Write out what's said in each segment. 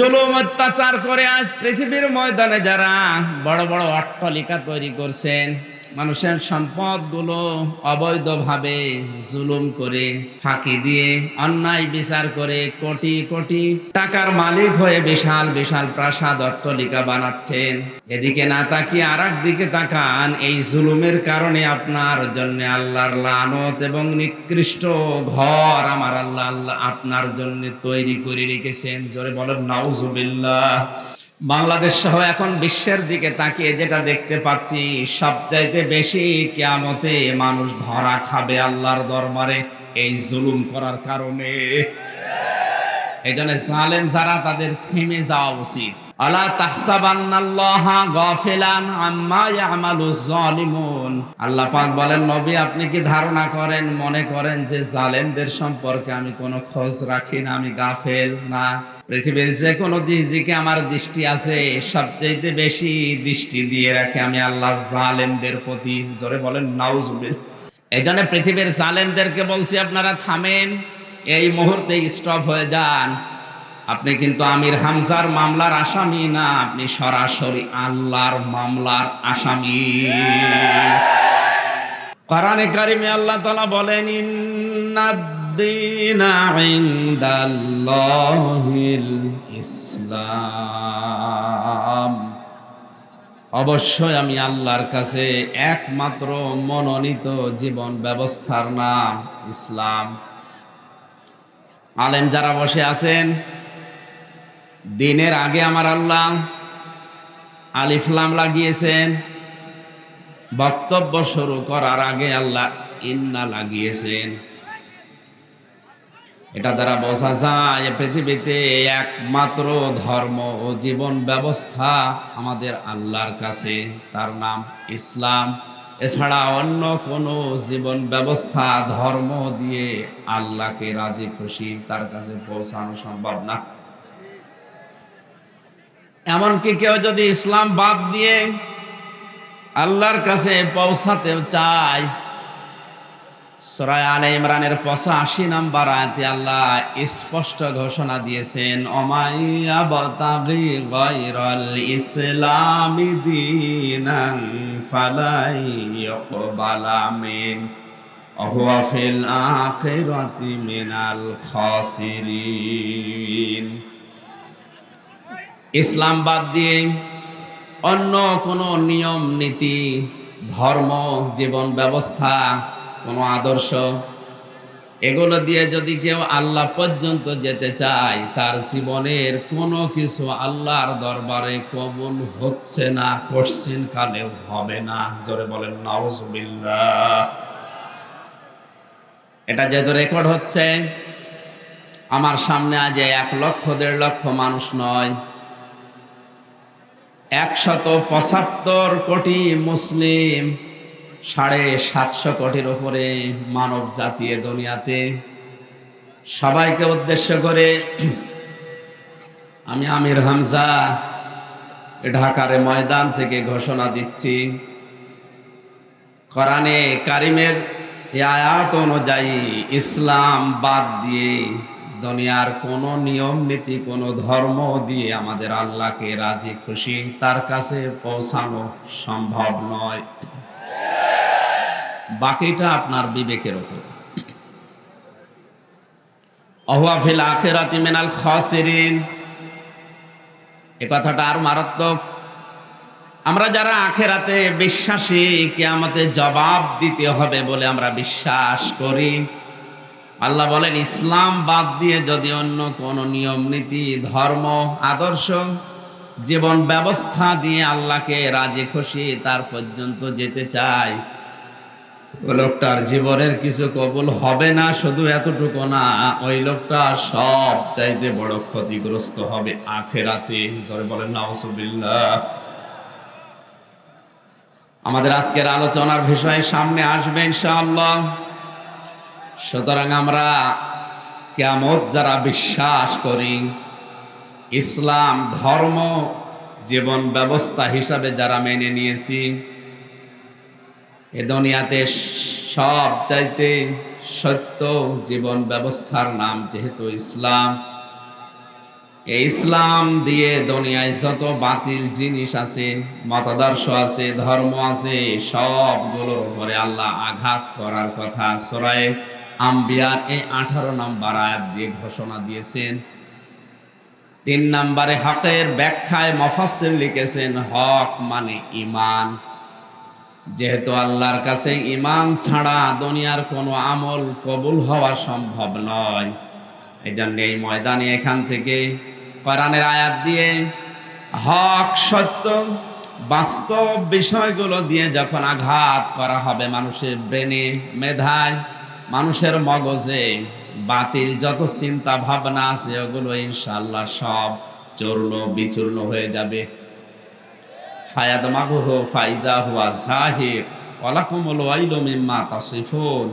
জুলুম অত্যাচার করে আজ পৃথিবীর ময়দানে যারা বড় বড় অট্টালিকা তৈরি করছেন, মানুষের সম্পদগুলো অবৈধভাবে জুলুম করে, ফাঁকি দিয়ে, অন্যায় বিচার করে কোটি কোটি টাকার মালিক হয়ে বিশাল বিশাল প্রাসাদ অট্টালিকা বানাচ্ছেন। এদিকে না তাকিয়ে আরেক দিকে তাকান। এই জুলুমের কারণে আপনার জন্য আল্লাহর লানত এবং নিকৃষ্ট ঘর আমার আল্লাহ আপনার জন্য তৈরি করে রেখেছেন। জোরে বলেন নাউজুবিল্লাহ। বাংলাদেশ সহ এখন বিশ্বের দিকে তাকিয়ে যেটা দেখতে পাচ্ছি, সবচাইতে বেশি কিয়ামতে মানুষ ধরা খাবে আল্লাহর দরবারে এই জুলুম করার কারণে। এই জন্য জালেম যারা, তাদের থেমে যাওয়া উচিত। আলা তাহসাবান্নাল্লাহা গাফিলান আম্মা ইয়ামালুজ জালিমুন। আল্লাহ পাক বলেন, নবী আপনি কি ধারণা করেন, মনে করেন যে জালেমদের সম্পর্কে আমি কোনো খোঁজ রাখি না, আমি গাফেল? না, পৃথিবীর যে কোনো দিকে আমার দৃষ্টি আছে, সবচেয়ে বেশি দৃষ্টি দিয়ে রাখি আমি আল্লাহ জালেমদের প্রতি। জোরে বলেন নাউজুবিল্লাহ। এই জন্য পৃথিবীর জালেমদেরকে বলছি, আপনারা থামেন, এই মুহূর্তে স্টপ হয়ে যান। আপনি কিন্তু আমির হামজার মামলার আসামি না, আপনি সরাসরি আল্লাহর মামলার আসামি। কোরআনে কারিমে আল্লাহ তাআলা বলেন, ইন্নাদ-দীনা ইনদাল্লাহিল ইসলাম। অবশ্যই আমি আল্লাহর কাছে একমাত্র মনোনীত জীবন ব্যবস্থার নাম ইসলাম। আলেম যারা বসে আছেন, দিনের আগে আমার আল্লাহ আলিফ লাম লাগিয়েছেন, বক্তব্য শুরু করার আগে আল্লাহ ইন্না লাগিয়েছেন। এটা দ্বারা বোঝা যায় পৃথিবীতে একমাত্র ধর্ম ও জীবন ব্যবস্থা আমাদের আল্লাহর কাছে, তার নাম ইসলাম। এছাড়া অন্য কোনো জীবন ব্যবস্থা, ধর্ম দিয়ে আল্লাহকে রাজি খুশি তার কাছে পৌঁছানো সম্ভব না। এমনকি কেউ যদি ইসলাম বাদ দিয়ে আল্লাহর কাছে পৌঁছাতেও চায়, সূরা আলে ইমরানের 85 নম্বর আয়াতে আল্লাহ স্পষ্ট ঘোষণা দিয়েছেন, অমাইয়াবতাগি গায়রাল ইসলামি দীনান ফালাই ইউকবালা মিন ওয়া ফিল আখিরাতি মিনাল খাসিরিন। ইসলাম বাদ দিয়ে অন্য কোনো নিয়ম নীতি, ধর্ম, জীবন ব্যবস্থা, কোনো আদর্শ, এগুলো দিয়ে যদি কেউ আল্লাহ পর্যন্ত যেতে চায়, তার জীবনের কোনো কিছু আল্লাহর দরবারে কবুল হচ্ছে না, কোশ্চিন কালেও হবে না। জোরে বলেন নাউজুবিল্লাহ। এটা যেহেতু রেকর্ড হচ্ছে, আমার সামনে আজ 1 লক্ষ 1.5 লক্ষ মানুষ নয়, 175 কোটি মুসলিম, 750 কোটির উপরে মানব জাতি এ দুনিয়াতে, সবাইকে উদ্দেশ্য করে আমি আমির হামজা ঢাকার ময়দান থেকে ঘোষণা দিচ্ছি, কোরআনে কারিমের এই আয়াত অনুযায়ী ইসলাম বাদ দিয়ে দুনিয়ার কোনো নিয়ম নীতি, কোনো ধর্ম দিয়ে আমাদের আল্লাহকে রাজি খুশি তার কাছে পৌঁছানো সম্ভব নয়। বাকিটা আপনার বিবেকের উপর। ওয়া ফিল আখিরাতি মিনাল খাসিরিন, এই কথাটা আর মারাত্মক। আমরা যারা আখিরাতে বিশ্বাসী, কিয়ামতে জবাব দিতে হবে বলে আমরা বিশ্বাস করি, আল্লাহ বলেন ইসলাম বাদ দিয়ে যদি অন্য কোনো নিয়ম নীতি, ধর্ম, আদর্শ, জীবন ব্যবস্থা দিয়ে আল্লাহকে রাজি খুশি তার পর্যন্ত যেতে চায়, ওই লোকটার জীবনের কিছু কবুল হবে না। শুধু এতটুকু না, ওই লোকটা সব চাইতে বড় ক্ষতিগ্রস্ত হবে আখিরাতে। জোরে বলেন নাউজুবিল্লাহ। আমাদের আজকের আলোচনার বিষয় সামনে আসবে ইনশাআল্লাহ। সুতরাং আমরা কিয়ামত যারা বিশ্বাস করি, ইসলাম ধর্ম জীবন ব্যবস্থা হিসাবে যারা মেনে নিয়েছি, এ দুনিয়াতে সব চাইতে সত্য জীবন ব্যবস্থার নাম যেহেতু ইসলাম, এই ইসলাম দিয়ে দুনিয়ায় যত বাতিল জিনিস আছে, মতাদর্শ আছে, ধর্ম আছে, সবগুলোর উপরে আল্লাহ আঘাত করার কথা সূরা আম্বিয়া এই 18 নম্বর আয়াত দিয়ে ঘোষণা দিয়েছেন। 3 নম্বরে হকের ব্যাখ্যায় মুফাসসির লিখেছেন হক মানে ঈমান। যেহেতু আল্লাহর কাছে ঈমান ছাড়া দুনিয়ার কোনো আমল কবুল হওয়া সম্ভব নয়, এই জন্য এই ময়দানে এখান থেকে কোরআনের আয়াত দিয়ে হক সত্য বাস্তব বিষয়গুলো দিয়ে যখন আঘাত করা হবে মানুষের ব্রেনে, মেধায়, মানুষের মগজে, বাতিল যত চিন্তা ভাবনা আছে ওগুলো ইনশাআল্লাহ সব চূর্ণ বিচূর্ণ হয়ে যাবে। ফায়াদমাগুহু ফাইদা হুয়া যাহিক ওয়ালাকুমুল ওয়াইলু মিম্মা তাসিফুন।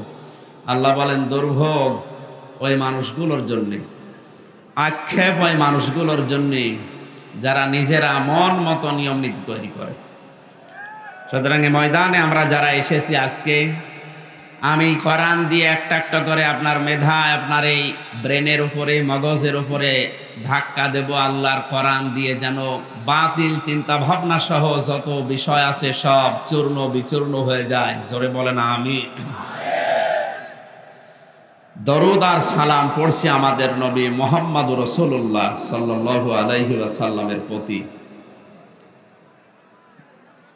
আল্লাহ বলেন দুর্ভোগ ওই মানুষগুলোর জন্য, আক্ষেপ ওই মানুষগুলোর জন্য যারা নিজেরা মন মতো নিয়ম নীতি তৈরি করে। সুতরাং এই ময়দানে আমরা যারা এসেছি আজকে, আমি কোরআন দিয়ে একটা একটা করে আপনার মেধায়, আপনার এই ব্রেনের উপরে, মগজের উপরে ধাক্কা দেব আল্লাহর কোরআন দিয়ে, যেন বাতিল চিন্তা ভাবনা সহ যত বিষয় আছে সব চূর্ণ বিচূর্ণ হয়ে যায়। জোরে বলেন আমিন। দরুদ আর সালাম পড়ছি আমাদের নবী মুহাম্মদুর রাসূলুল্লাহ সাল্লাল্লাহু আলাইহি ওয়াসাল্লামের প্রতি।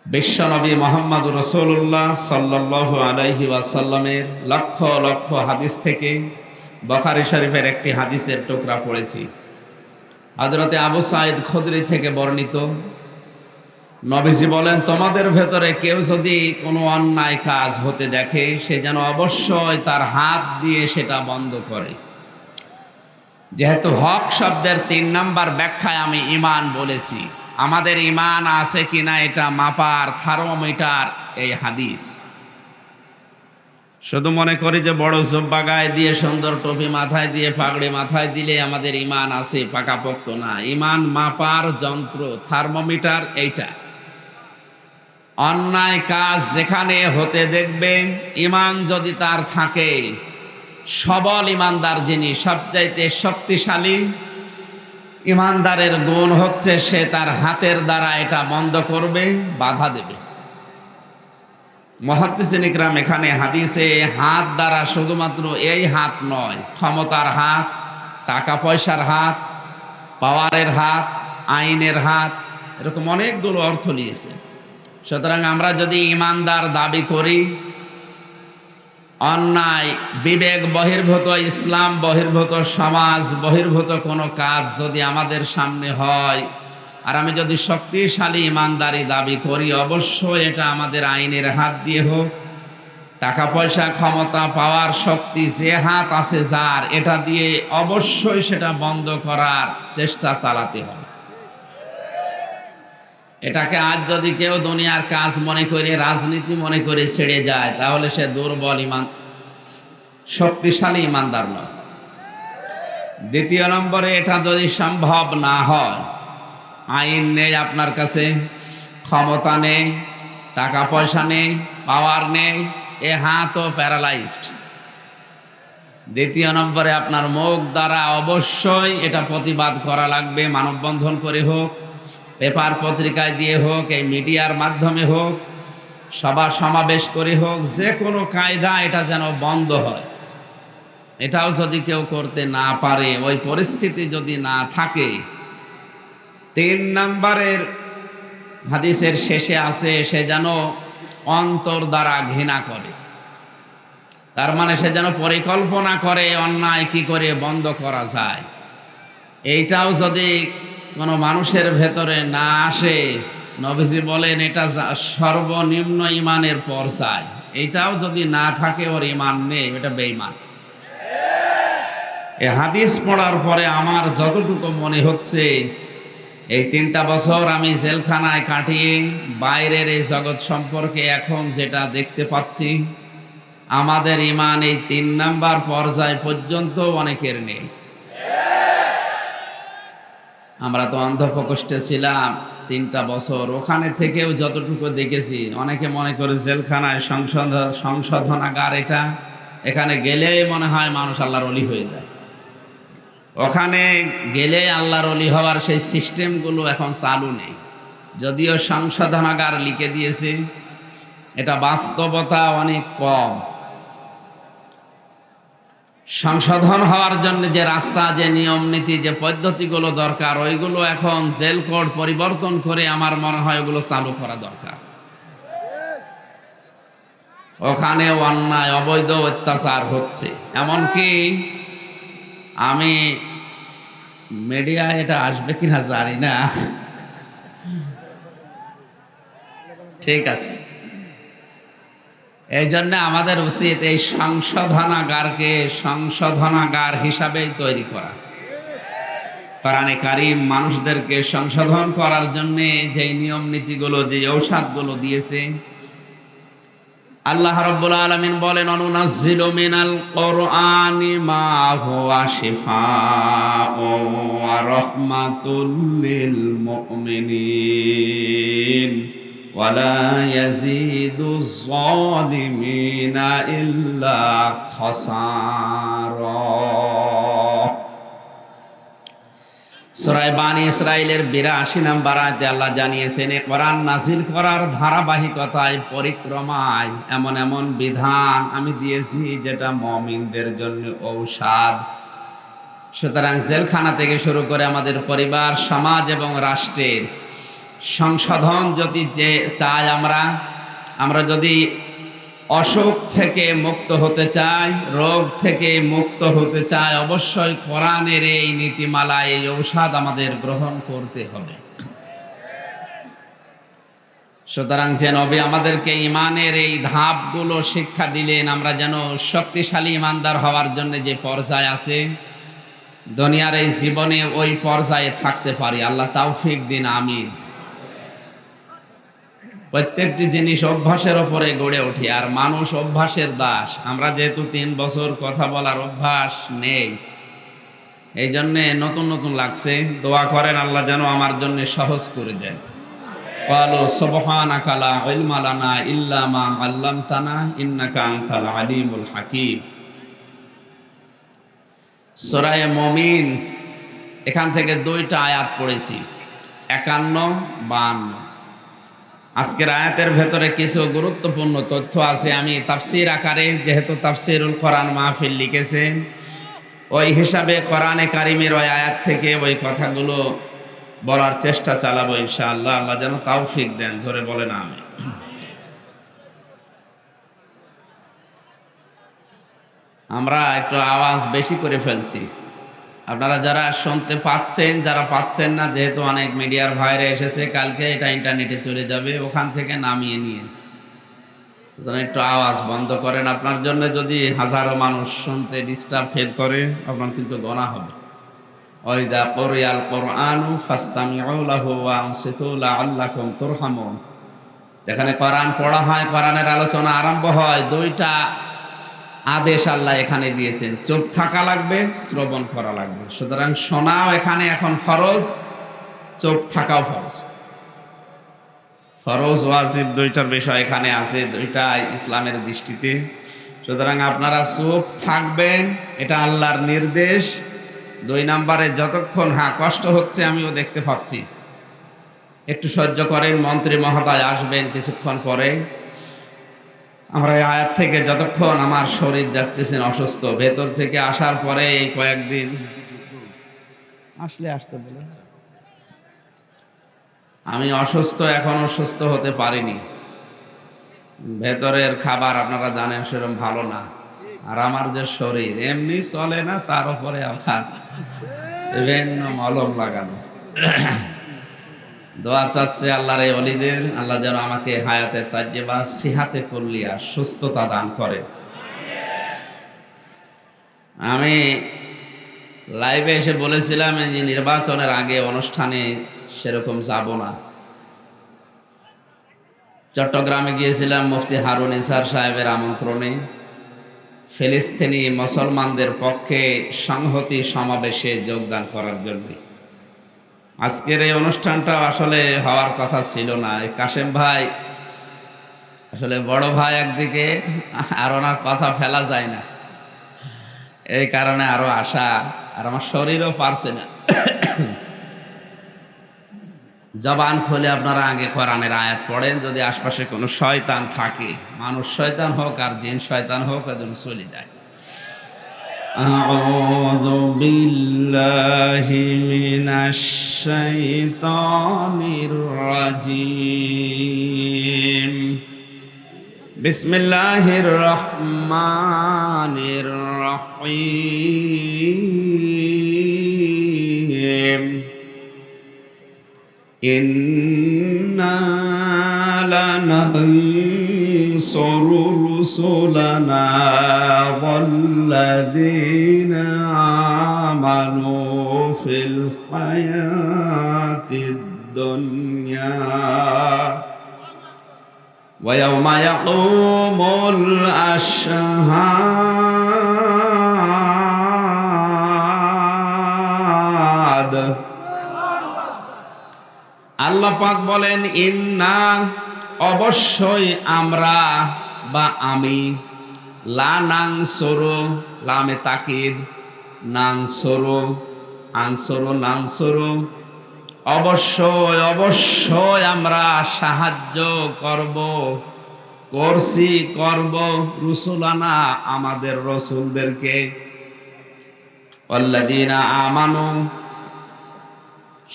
বিশ্ব নবী মুহাম্মদুর রাসূলুল্লাহ সাল্লাল্লাহু আলাইহি ওয়াসাল্লামের লক্ষ লক্ষ হাদিস থেকে বুখারী শরীফের একটি হাদিসের টুকরা পড়েছি। হযরতে আবু সাঈদ খুদরি থেকে বর্ণিত, নবীজি বলেন, তোমাদের ভেতরে কেউ যদি কোনো অন্যায় কাজ হতে দেখে সে যেন অবশ্যই তার হাত দিয়ে সেটা বন্ধ করে। যেহেতু হক শব্দের 3 নাম্বার ব্যাখ্যায় আমি ঈমান বলেছি, আমাদের ঈমান আছে কিনা এটা মাপার থার্মোমিটার এই হাদিস। শুধু মনে করি যে বড় জুব্বা গায়ে দিয়ে, সুন্দর টুপি মাথায় দিয়ে, পাগড়ি মাথায় দিলে আমাদের ঈমান আছে, পাকাপোক্ত না। ঈমান মাপার যন্ত্র, থার্মোমিটার এইটা। অন্যায় কাজ যেখানে হতে দেখবে, ঈমান যদি তার থাকে, সবল ঈমানদার যিনি সবচাইতে শক্তিশালী, ঈমানদারের গুণ হচ্ছে সে তার হাতের দ্বারা এটা বন্ধ করবে, বাধা দেবে। মুহাদ্দিসিন ইকরাম এখানে হাদিসে হাত দ্বারা শুধুমাত্র এই হাত নয়, ক্ষমতার হাত, টাকা পয়সার হাত, পাওয়ারের হাত, আইনের হাত, এরকম অনেকগুলো অর্থ নিয়েছে। সুতরাং আমরা যদি ঈমানদার দাবি করি, অন্যায় বিবেক বহির্ভূত, ইসলাম বহির্ভূত, সমাজ বহির্ভূত কোনো কাজ যদি আমাদের সামনে হয়, আর আমি যদি শক্তিশালী ঈমানদারি দাবি করি, অবশ্যই এটা আমাদের আইনের হাত দিয়ে হোক, টাকা পয়সা, ক্ষমতা, পাওয়ার, শক্তি যে হাত আছে যার, এটা দিয়ে অবশ্যই সেটা বন্ধ করার চেষ্টা চালাতে হবে। এটাকে আজ যদি কেউ দুনিয়ার কাজ মনে করে, রাজনীতি মনে করে ছেড়ে যায়, তাহলে সে দুর্বল ঈমান, শক্তিশালী ঈমানদার নয়। দ্বিতীয় নম্বরে, এটা যদি সম্ভব না হয়, আইন নেই আপনার কাছে, ক্ষমতা নেই, টাকা পয়সা নেই, পাওয়ার নেই, এ হাতও প্যারালাইজড। দ্বিতীয় নম্বরে, আপনার মুখ দ্বারা অবশ্যই এটা প্রতিবাদ করা লাগবে, মানববন্ধন করে হোক, পেপার পত্রিকায় দিয়ে হোক, এই মিডিয়ার মাধ্যমে হোক, সভা সমাবেশ করে হোক, যে কোনো কায়দা এটা যেন বন্ধ হয়। এটাও যদি কেউ করতে না পারে, ওই পরিস্থিতি যদি না থাকে, 3 নম্বরের হাদিসের শেষে আছে সে যেন অন্তর দ্বারা ঘৃণা করে। তার মানে সে যেন পরিকল্পনা করে অন্যায় কি করে বন্ধ করা যায়। এইটাও যদি কোনো মানুষের ভেতরে না আসে, নবীজি বলেন এটা সর্বনিম্ন ঈমানের পর্যায়। এইটাও যদি না থাকে, ওর ঈমান নেই, এটা বেঈমান। এই হাদিস পড়ার পরে আমার যতটুকু মনে হচ্ছে, এই 3টা বছর আমি জেলখানায় কাটিয়ে বাইরের এই জগৎ সম্পর্কে এখন যেটা দেখতে পাচ্ছি, আমাদের ঈমান এই 3 নাম্বার পর্যায় পর্যন্ত অনেকের নেই। আমরা তো অন্ধপ্রকোষ্ঠে ছিলাম 3টা বছর, ওখানে থেকেও যতটুকু দেখেছি, অনেকে মনে করে জেলখানায় সংশোধনাগার এটা, এখানে গেলেই মনে হয় মানুষ আল্লাহর ওলি হয়ে যায়। ওখানে গেলে আল্লাহর ওলি হওয়ার সেই সিস্টেমগুলো এখন চালু নেই, যদিও সংশোধনাগার লিখে দিয়েছে, এটা বাস্তবতা অনেক কম। সংশোধন হওয়ার জন্য যে রাস্তা, যে নিয়ম নীতি, যে পদ্ধতিগুলো দরকার, ওইগুলো এখন জেল কোড পরিবর্তন করে আমার মনে হয় ওগুলো চালু করা দরকার। ওখানে অন্যায় অবৈধ অত্যাচার হচ্ছে, এমনকি আমি মিডিয়ায় এটা আসবে কিনা জানি না, ঠিক আছে। এই জন্য আমাদের উচিত এই সংশোধনাগারকে সংশোধনাগার হিসাবেই তৈরি করা। কোরআনে কারীম মানুষদেরকে সংশোধন করার জন্য যে নিয়ম নীতিগুলো, যে ঔষধগুলো দিয়েছে, আল্লাহ রাব্বুল আলামিন বলেন, অনুনাজ্জিলু মিনাল কুরআনি মা হুয়া শিফাউন ওয়া রাহমাতুল লিল মুমিনিন ওয়া লা ইয়াজিদুজ যালিমিনা ইল্লা খাসারা। সূরা বানী ইসরাঈলের ৮২ নম্বর আয়াতে আল্লাহ জানিয়েছেন, এই কোরআন নাযিল করার ধারাবাহিকতায়, পরিক্রমায় এমন এমন বিধান আমি দিয়েছি যেটা মুমিনদের জন্য ঔষধ। সুতরাং জেলখানা থেকে শুরু করে আমাদের পরিবার, সমাজ এবং রাষ্ট্রের সংশোধন যদি চাই, আমরা যদি অসুখ থেকে মুক্ত হতে চাই, রোগ থেকে মুক্ত হতে চাই, অবশ্যই কোরআনের এই নীতিমালা, এই ঔষধ আমাদের গ্রহণ করতে হবে। সুতরাং যে নবী আমাদেরকে ইমানের এই ধাপগুলো শিক্ষা দিলেন, আমরা যেন শক্তিশালী ইমানদার হওয়ার জন্য যে পর্যায় আছে দুনিয়ার এই জীবনে, ওই পর্যায়ে থাকতে পারি। আল্লাহ তৌফিক দিন, আমিন। প্রত্যেকটি জিনিস অভ্যাসের উপরে গড়ে ওঠে, আর মানুষ অভ্যাসের দাস। আমরা যেহেতু ৩ বছর কথা বলার অভ্যাস নেই, এই জন্যে নতুন নতুন লাগছে। দোয়া করেন আল্লাহ যেন আমার জন্য সহজ করে দেন। ক্বালু সুবহানাকা লা ইলমা লানা ইল্লা মা আল্লামতানা ইন্নাকা আনতাল আলিমুল হাকীম। সূরা মুমিন, এখান থেকে 2টা আয়াত পড়েছি, ৫১, ৫২। আজকের আয়াতের ভেতরে কিছু গুরুত্বপূর্ণ তথ্য আছে। আমি তাফসীর আকারে, যেহেতু তাফসীরুল কোরআন মাহফিল লিখেছে, ওই হিসাবে কোরআনে কারিমের ওই আয়াত থেকে ওই কথাগুলো বলার চেষ্টা চালাবো ইনশাআল্লাহ। আল্লাহ যেন তৌফিক দেন, জোরে বলেন আমিন। আমরা একটু আওয়াজ বেশি করে ফেলছি, আপনারা যারা শুনতে পাচ্ছেন, যারা পাচ্ছেন না, যেহেতু অনেক মিডিয়ার ভাইরা এসেছে, কালকে এটা ইন্টারনেটে চলে যাবে, ওখান থেকে নামিয়ে নিয়ে একটু আওয়াজ বন্ধ করেন। আপনার জন্য যদি হাজারো মানুষ শুনতে ডিস্টার্ব ফিল করে, আপনার কিন্তু গুনাহ হবে। ওয়াইদা কুরিয়াল কুরআনু ফাসতামিউ লাহু ওয়া আনসিতু লাআল্লাকুম তুরহামুন। যেখানে কোরআন পড়া হয়, কোরআনের আলোচনা আরম্ভ হয়, 2টা আদেশ আল্লাহ এখানে দিয়েছেন, চুপ থাকা লাগবে, শ্রবণ করা লাগবে। সুতরাং শোনাও এখানে এখন ফরজ, চুপ থাকাও ফরজ। ফরজ ওয়াজিব 2টার বিষয় এখানে আছে, 2টাই ইসলামের দৃষ্টিতে। সুতরাং আপনারা চুপ থাকবেন, এটা আল্লাহর নির্দেশ। 2 নম্বরে, যতক্ষণ কষ্ট হচ্ছে আমিও দেখতে পাচ্ছি, একটু সহ্য করেন। মন্ত্রী মহোদয় আসবেন কিছুক্ষণ পরে। আমরা এই আয়াত থেকে, যতক্ষণ আমার শরীর যাচ্ছেন অসুস্থ, ভেতর থেকে আসার পরে এই কয়েকদিন আসতে বলে আমি অসুস্থ, এখনো সুস্থ হতে পারিনি। ভেতরের খাবার আপনারা জানেন সেরকম ভালো না, আর আমার যে শরীর এমনি চলে না, তার উপরে আবার বিভিন্ন মলম লাগানো। দোয়া চাচ্ছে আল্লাহর এই ওলিদের, আল্লাহ যেন আমাকে হায়াতে তাজ্জিবা, সিহাতে কুল্লিয়া, সুস্থতা দান করে। আমি লাইভে এসে বলেছিলাম যে নির্বাচনের আগে অনুষ্ঠানে সেরকম যাব না। চট্টগ্রামে গিয়েছিলাম মুফতি হারুন ইসার সাহেবের আমন্ত্রণে, ফিলিস্তিনি মুসলমানদের পক্ষে সংহতি সমাবেশে যোগদান করার জন্য। আজকের এই অনুষ্ঠানটা আসলে হওয়ার কথা ছিল না। কাশেম ভাই আসলে বড় ভাই একদিকে, আর ওনার কথা ফেলা যায় না, এই কারণে আরো আসা। আর আমার শরীরও পারছে না। জবান খুলে আপনারা আগে কোরআনের আয়াত পড়েন, যদি আশপাশে কোনো শয়তান থাকে, মানুষ শয়তান হোক আর জিন শয়তান হোক, এজন্য চলে যায়। আউযু বিল্লাহি মিনাশ শাইতানির রাজিম। বিসমিল্লাহির রহমানির রহিম। ইন্না লানানসুরু রুসুলানা ওয়াল্লাযীনা আমানু ফিল হায়াতিদ দুনিয়া ওয়া ইয়াওমা ইয়াকুমুল আশহাদ। আল্লাহ পাক বলেন, ইন্না অবশ্যই আমরা বা আমি, লা নানসুরু লামে তাকিদ, নানসুরু আনসুরু নানসুরু, অবশ্যই অবশ্যই আমরা সাহায্য করব, করছি করব, রুসুলানা আমাদের রসুলদেরকে, ওয়াল্লাযীনা আমানু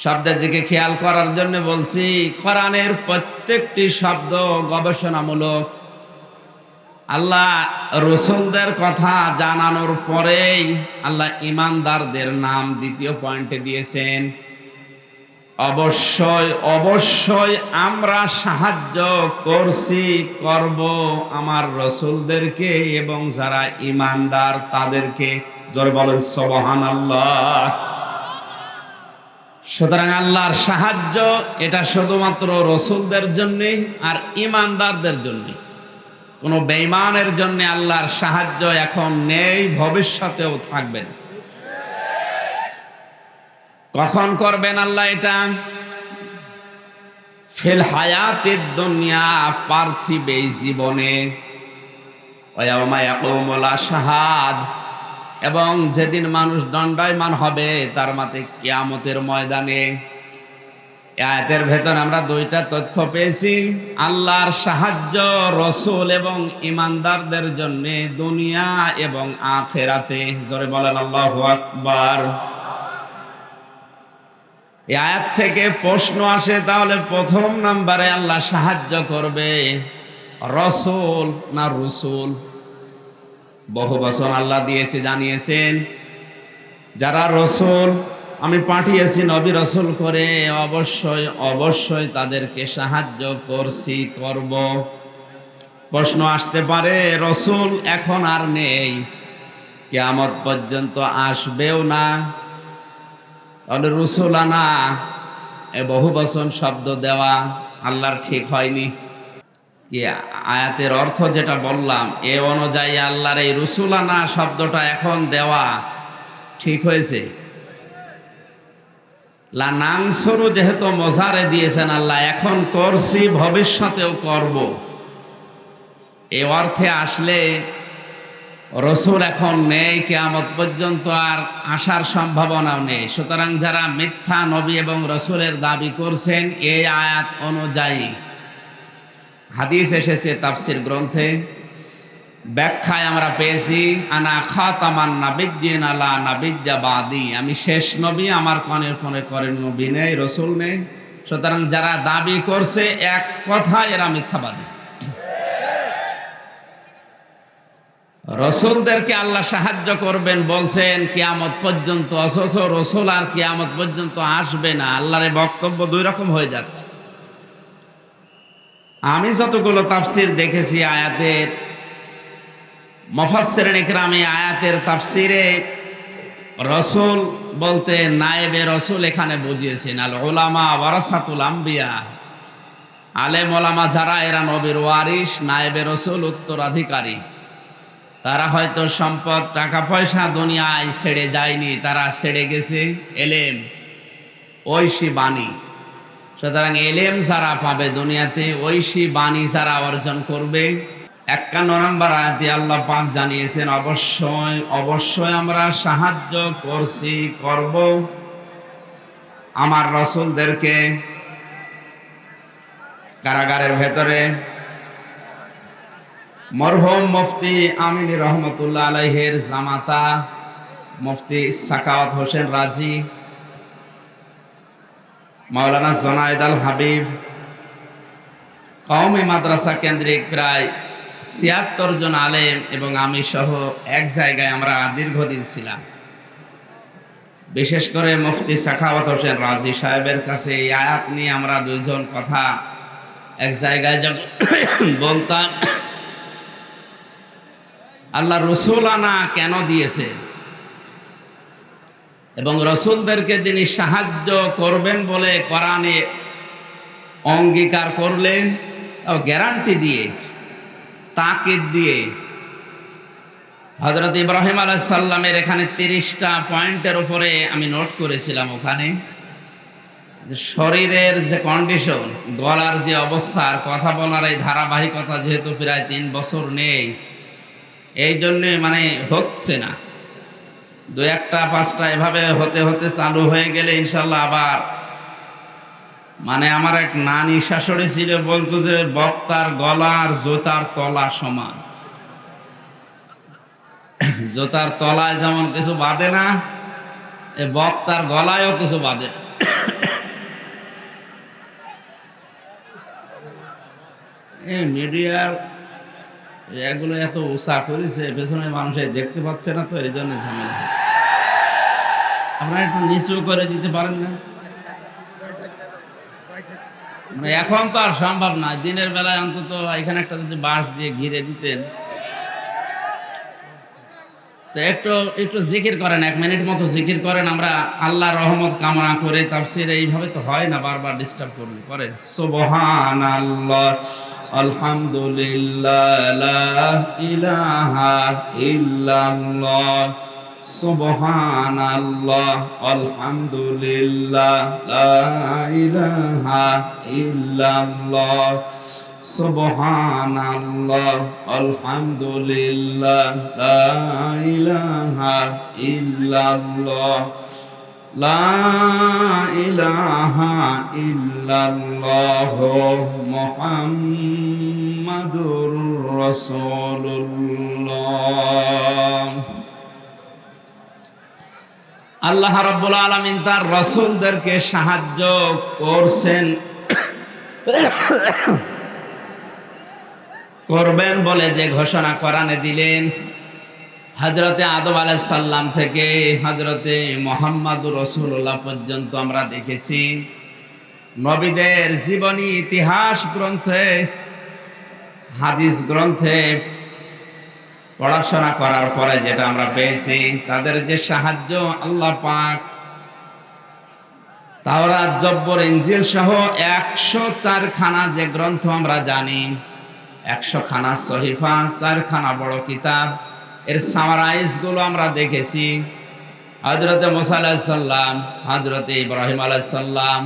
শব্দের দিকে খেয়াল করার জন্য বলছি। কোরআনের প্রত্যেকটি শব্দ গবেষণামূলক। আল্লাহ রসুলদের কথা জানানোর পরেই আল্লাহ ঈমানদারদের নাম দ্বিতীয় পয়েন্টে দিয়েছেন। অবশ্যই অবশ্যই আমরা সাহায্য করছি, করব আমার রসুলদেরকে এবং যারা ঈমানদার তাদেরকে। জোরে বলেন সুবহানাল্লাহ। সুতরাং আল্লাহর সাহায্য এটা শুধুমাত্র রসুলদের জন্য আর ঈমানদারদের জন্য। কোনো বেঈমানের জন্য আল্লাহর সাহায্য এখন নেই, ভবিষ্যতেও থাকবে না। কখন করবেন আল্লাহ এটা? ফিল হায়াতিদ দুনিয়া, পার্থিব এই জীবনে, ওয়া ইয়াওমা ইয়াকুমুল আশহাদ, এবং যেদিন মানুষ দণ্ডায়মান হবে তার মাঝে কিয়ামতের ময়দানে। আয়াতের ভেতর আমরা দুইটা তথ্য পেয়েছি। আল্লাহর সাহায্য রসুল এবং ঈমানদারদের জন্য দুনিয়া এবং আখিরাতে। জোরে বলেন আল্লাহু আকবার। এই আয়াত থেকে প্রশ্ন আসে, তাহলে প্রথম নম্বরে আল্লাহ সাহায্য করবে রসুল না রসুল? বহু বছর আল্লাহ দিয়েছে, জানিয়েছেন যারা রসুল আমি পাঠিয়েছি নবী রসুল করে, অবশ্যই অবশ্যই তাদেরকে সাহায্য করছি, করব। প্রশ্ন আসতে পারে, রসুল এখন আর নেই, কিয়ামত পর্যন্ত আসবেও না, তাহলে রসুলানা এ বহু বচন শব্দ দেওয়া আল্লাহর ঠিক হয়নি কি? আয়াতের অর্থ যেটা বললাম এ অনুযায়ী আল্লাহর এই রসুলানা শব্দটা এখন দেওয়া ঠিক হয়েছে? লা নানসুরু যেহেতু মোজারে দিয়েছেন আল্লাহ, এখন করছি, ভবিষ্যতেও করব, এই অর্থে আসলে রসুল এখন নেই, কিয়ামত পর্যন্ত আর আসার সম্ভাবনাও নেই। সুতরাং যারা মিথ্যা নবী এবং রসুলের দাবি করছেন, এই আয়াত অনুযায়ী হাদিস এসেছে তাফসির গ্রন্থে, ব্যাখ্যায় আমরা পেয়েছি আনা খাতামান নাবিয়্যিন আলা নাবিয়্যা বাদি, আমি শেষ নবী, আমার কনের ফোনে করেন নবী নেই, রসুল নেই। সুতরাং যারা দাবি করছে এক কথায় এরা মিথ্যাবাদী। রসুলদেরকে আল্লাহ সাহায্য করবেন বলছেন কিয়ামত পর্যন্ত, অথচ রসুল আর কিয়ামত পর্যন্ত আসবে না। আল্লাহর বক্তব্য দুই রকম হয়ে যাচ্ছে। আমি যতগুলো তাফসির দেখেছি আয়াতের, মুফাসসিরিন ইকরামে আয়াতের তাফসিরে রসুল বলতে নায়েবে রসুল এখানে বুঝিয়েছেন। আল উলামা ওয়ারাসাতুল আম্বিয়া, আলেম ওলামা যারা এরা নবীর ওয়ারিস, নায়েবে রসুল উত্তরাধিকারী। তারা হয়তো সম্পদ টাকা পয়সা দুনিয়ায় ছেড়ে যায়নি, তারা ছেড়ে গেছে এলেম, ঐশী বাণী। সুতরাং এলেম যারা পাবে দুনিয়াতে, ঐশী বাণী যারা অর্জন করবে, 51 নম্বর আয়াতে আল্লাহ পাক জানিয়েছেন, অবশ্যই অবশ্যই আমরা সাহায্য করছি, করব আমার রাসূলদেরকে। কারাগারের ভেতরে মরহুম মুফতি আমিনী রহমতুল্লাহ আলাইহির জামাতা মুফতি সাখাওয়াত হোসেন রাজি, মাওলানা জুনায়েদ আল হাবিব, কওমি মাদ্রাসা কেন্দ্রিক প্রায় ৭৬ জন আলেম এবং আমি সহ এক জায়গায় আমরা দীর্ঘদিন ছিলাম। বিশেষ করে মুফতি সাখাওয়াত হোসেন রাজি সাহেবের কাছে এই আয়াত নিয়ে আমরা দুইজন কথা এক জায়গায় যখন বলতাম, আল্লাহ রসুলানা কেন দিয়েছে এবং রসুলদেরকে তিনি সাহায্য করবেন বলে কোরআনে অঙ্গীকার করলেন, গ্যারান্টি দিয়ে, তাকিদ দিয়ে। হযরত ইব্রাহিম আলাইহিস সালামের এখানে 30টা পয়েন্টের উপরে আমি নোট করেছিলাম। ওখানে শরীরের যে কন্ডিশন, গলার যে অবস্থা, আর কথা বলার এই ধারাবাহিকতা যেহেতু প্রায় 3 বছর নেই, এই জন্যে মানে হচ্ছে না। 2-1টা 5টা এভাবে হতে হতে চালু হয়ে গেলে ইনশাল্লাহ আবার, মানে আমার এক নানি শাশুড়ি ছিল, বলতো যে বক্তার গলার জোতার তলা সমান। জোতার তলায় যেমন কিছু বাঁধে না, এই বক্তার গলায়ও কিছু বাঁধে। এই মিডিয়ার এগুলো এত উৎসাহ করেছে, পেছনে মানুষ দেখতে পাচ্ছে না, তো এই জন্য ঝামেলা। আপনারা একটু নিচু করে দিতে পারেন না? এখন তো আর সম্ভব না, দিনের বেলায় অন্তত এখানে একটা যদি বাঁশ দিয়ে ঘিরে দিতেন। তো একটু একটু জিকির করেন, 1 মিনিট মতো জিকির করেন, আমরা আল্লাহ রহমত কামনা করে। তাফসীর এইভাবে তো হয় না, বারবার ডিস্টার্ব করলে করেন। সুবহানাল্লাহ, আলহামদুলিল্লাহ, লা ইলাহা ইল্লাল্লাহ, সুবহানাল্লাহ, আলহামদুলিল্লাহ, লা ইলাহা ইল্লাল্লাহ, সুবহানাল্লাহ, আলহামদুলিল্লাহ, লা ইলাহা ইল্লাল্লাহ, লা ইলাহা ইল্লাল্লাহ, মুহাম্মাদুর রাসূলুল্লাহ। আল্লাহ রাব্বুল আলামিন তার রাসূলদেরকে সাহায্য করছেন, করবেন বলে যে ঘোষণা কোরআনে দিলেন, হযরতে আদম আলাইহিস সালাম থেকে হযরতে মুহাম্মদুর রাসূলুল্লাহ পর্যন্ত আমরা দেখেছি। নবীদের জীবনী ইতিহাস গ্রন্থে, হাদিস গ্রন্থে পড়াশোনা করার পরে যেটা আমরা পেয়েছি, তাদের যে সাহায্য আল্লাহ পাক তাওরাত, জব্বর, ইনজিল সহ 104 খানা যে গ্রন্থ আমরা জানি, 100 খানা সহিফা, 4 খানা বড় কিতাব, এর সামারাইজ গুলো আমরা দেখেছি। হযরতে মুসা আলাইহিস সালাম, হযরতে ইব্রাহিম আলাইহিস সালাম,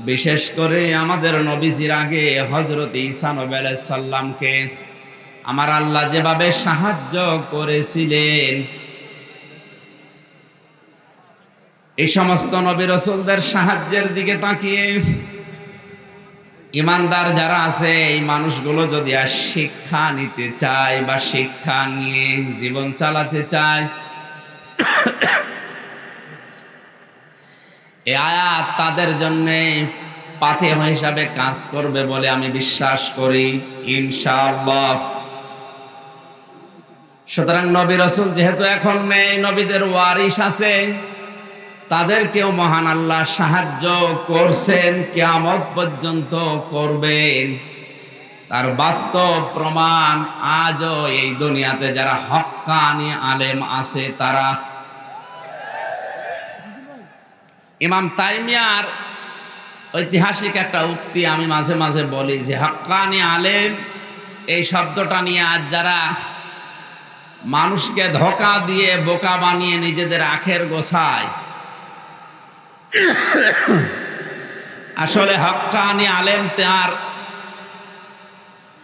বিশেষ করে আমাদের নবীজির আগে হযরতে ঈসা নবী আলাইহিস সালামকে আমার আল্লাহ যেভাবে সাহায্য করেছিলেন, এই সমস্ত নবী রাসূলদের সাহায্যের দিকে তাকিয়ে ইমানদার যারা আছে, এই মানুষগুলো যদি আর শিক্ষা নিতে চায় বা শিক্ষা নিয়ে জীবন চালাতে চায়, এই আয়াত তাদের জন্য পাথেয় হিসাবে কাজ করবে বলে আমি বিশ্বাস করি, ইনশাআল্লাহ। সুতরাং নবী রাসূল যেহেতু এখন নেই, নবীদের ওয়ারিস আছে, তাদেরকেও মহান আল্লাহ সাহায্য করছেন, কিয়ামত পর্যন্ত করবেন। তার বাস্তব প্রমাণ আজও এই দুনিয়াতে যারা হক্কানি আলেম আছে তারা। ইমাম তাইমিয়ার ঐতিহাসিক একটা উক্তি আমি মাঝে মাঝে বলি যে, হক্কানি আলেম এই শব্দটা নিয়ে আজ যারা মানুষকে ধোঁকা দিয়ে বোকা বানিয়ে নিজেদের আখের গোছায়, আসলে হক্কানি আলেম তার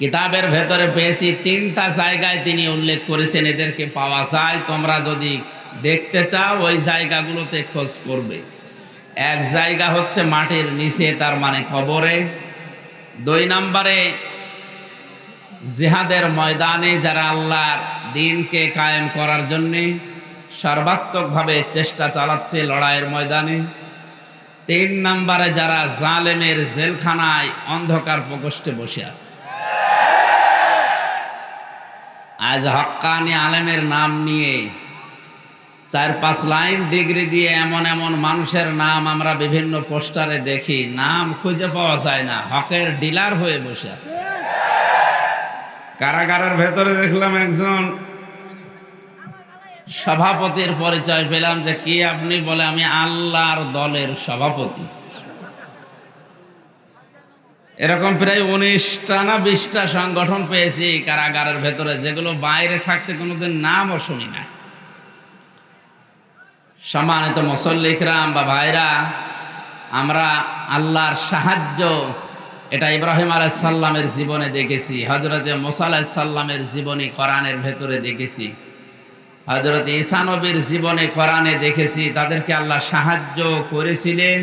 কিতাবের ভেতরে পেয়েছি 3টা জায়গায় তিনি উল্লেখ করেছেন এদেরকে পাওয়া যায়, তোমরা যদি দেখতে চাও ওই জায়গাগুলোতে খোঁজ করবে। এক জায়গা হচ্ছে মাটির নিচে, তার মানে কবরে। 2 নম্বরে জিহাদের ময়দানে, যারা আল্লাহর দ্বীনকে কায়েম করার জন্য সর্বাত্মকভাবে চেষ্টা চালাচ্ছে লড়াইয়ের ময়দানে। 3 নম্বরে যারা জালেমের জেলখানায় অন্ধকার প্রকোষ্ঠে বসে আছে। আজ হক্কানি আলেমের নাম নিয়ে 4-5 লাইন ডিগ্রি দিয়ে এমন এমন মানুষের নাম আমরা বিভিন্ন পোস্টারে দেখি, নাম খুঁজে পাওয়া যায় না, হকের ডিলার হয়ে বসে আছে। কারাগারের ভেতরে দেখলাম একজন সভাপতির পরিচয় পেলাম, যে কি আপনি? বলে আমি আল্লাহর দলের সভাপতি। এরকম প্রায় 19টা না 20টা সংগঠন পেয়েছি কারাগারের ভেতরে, যেগুলো বাইরে থাকতে কোনোদিন নামও শুনি না। সম্মানিত মুসল্লি কিরাম বা ভাইরা, আমরা আল্লাহর সাহায্য এটা ইব্রাহিম আলাইহিস সালামের জীবনে দেখেছি, হযরতে মুসা আলাইহিস সালামের জীবনী কোরআনের ভেতরে দেখেছি, হযরতে ঈসা নবীর জীবনে কোরআনে দেখেছি। তাদেরকে আল্লাহ সাহায্য করেছিলেন।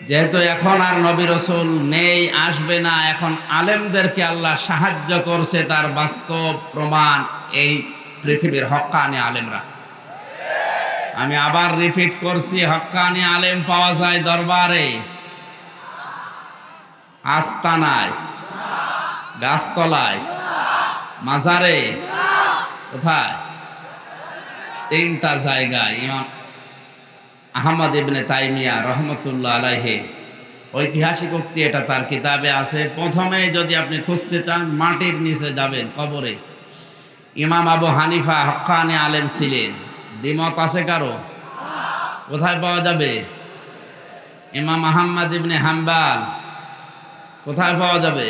যেহেতু এখন আর নবী রাসূল নেই, আসবে না, এখন আলেমদেরকে আল্লাহ সাহায্য করছে, তার বাস্তব প্রমাণ এই পৃথিবীর হক্কানি আলেমরা। আমি আবার রিপিট করছি, হক্কানি আলেম পাওয়া যায় দরবারে, আস্তানায়, গাছতলায়, মাজারে। কোথায়? 3টা জায়গায়। ইমাম আহমদ ইবনে তাইমিয়া রহমতুল্লাহ আলাইহি ঐতিহাসিক উক্তি, এটা তার কিতাবে আছে। প্রথমে যদি আপনি খুঁজতে চান, মাটির নিচে যাবেন, কবরে। ইমাম আবু হানিফা হক্কানি আলেম ছিলেন, দ্বিমত আছে কারো? কোথায় পাওয়া যাবে? ইমাম আহমদ ইবনে হাম্বল কোথায় পাওয়া যাবে?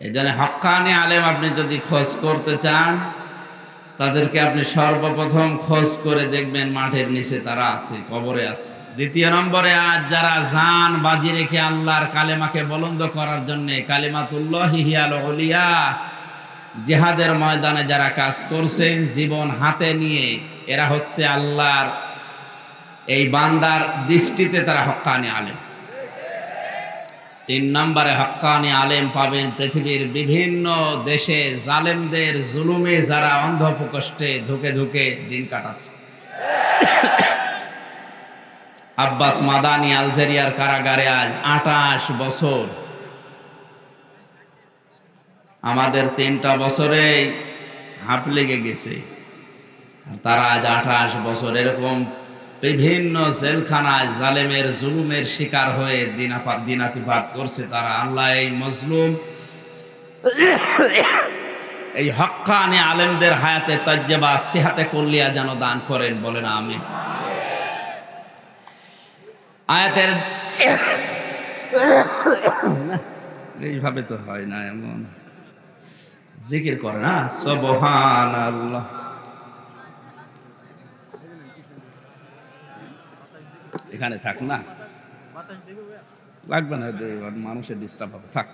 এই জন্য হক্কানি আলেম আপনি যদি খোঁজ করতে চান, তাদেরকে আপনি সর্বপ্রথম খোঁজ করে দেখবেন মাঠের নিচে তারা আছে, কবরে আছে। 2 নম্বরে, আজ যারা জান বাজি রেখে আল্লাহর কালেমাকে বুলন্দ করার জন্য, কালিমাতুল্লাহি হিয়াল উলিয়া, জিহাদের ময়দানে যারা কাজ করছেন জীবন হাতে নিয়ে, এরা হচ্ছে আল্লাহর এই বান্দার দৃষ্টিতে তারা হক্কানি আলেম। 3 নম্বরে হক্কানি আলেম পাবেন পৃথিবীর বিভিন্ন দেশে জালেমদের জুলুমে যারা অন্ধপ্রকোষ্ঠে ধুকে ধুকে দিন কাটাচ্ছে। আব্বাস মাদানি আলজেরিয়ার কারাগারে আজ 28 বছর। আমাদের 3টা বছরে হাঁপ লেগে গেছে, তারা আজ 28 বছর এরকম বিভিন্ন জেলখানায় জালেমের জুলুমের শিকার হয়ে দিনাতিপাত করছে তারা। আল্লাহ এই মজলুম, এই হক্কানি আলেমদের হায়াতে তাজ্জেবা সিহাতে কুল্লিয়া যেন দান করেন, বলেন আমিন। আয়াতের এইভাবে তো হয় না, এমন জিকির করে না, সুবহানাল্লাহ। এখানে থাক না, লাগবে না, মানুষের ডিস্টার্ব হবে, থাক।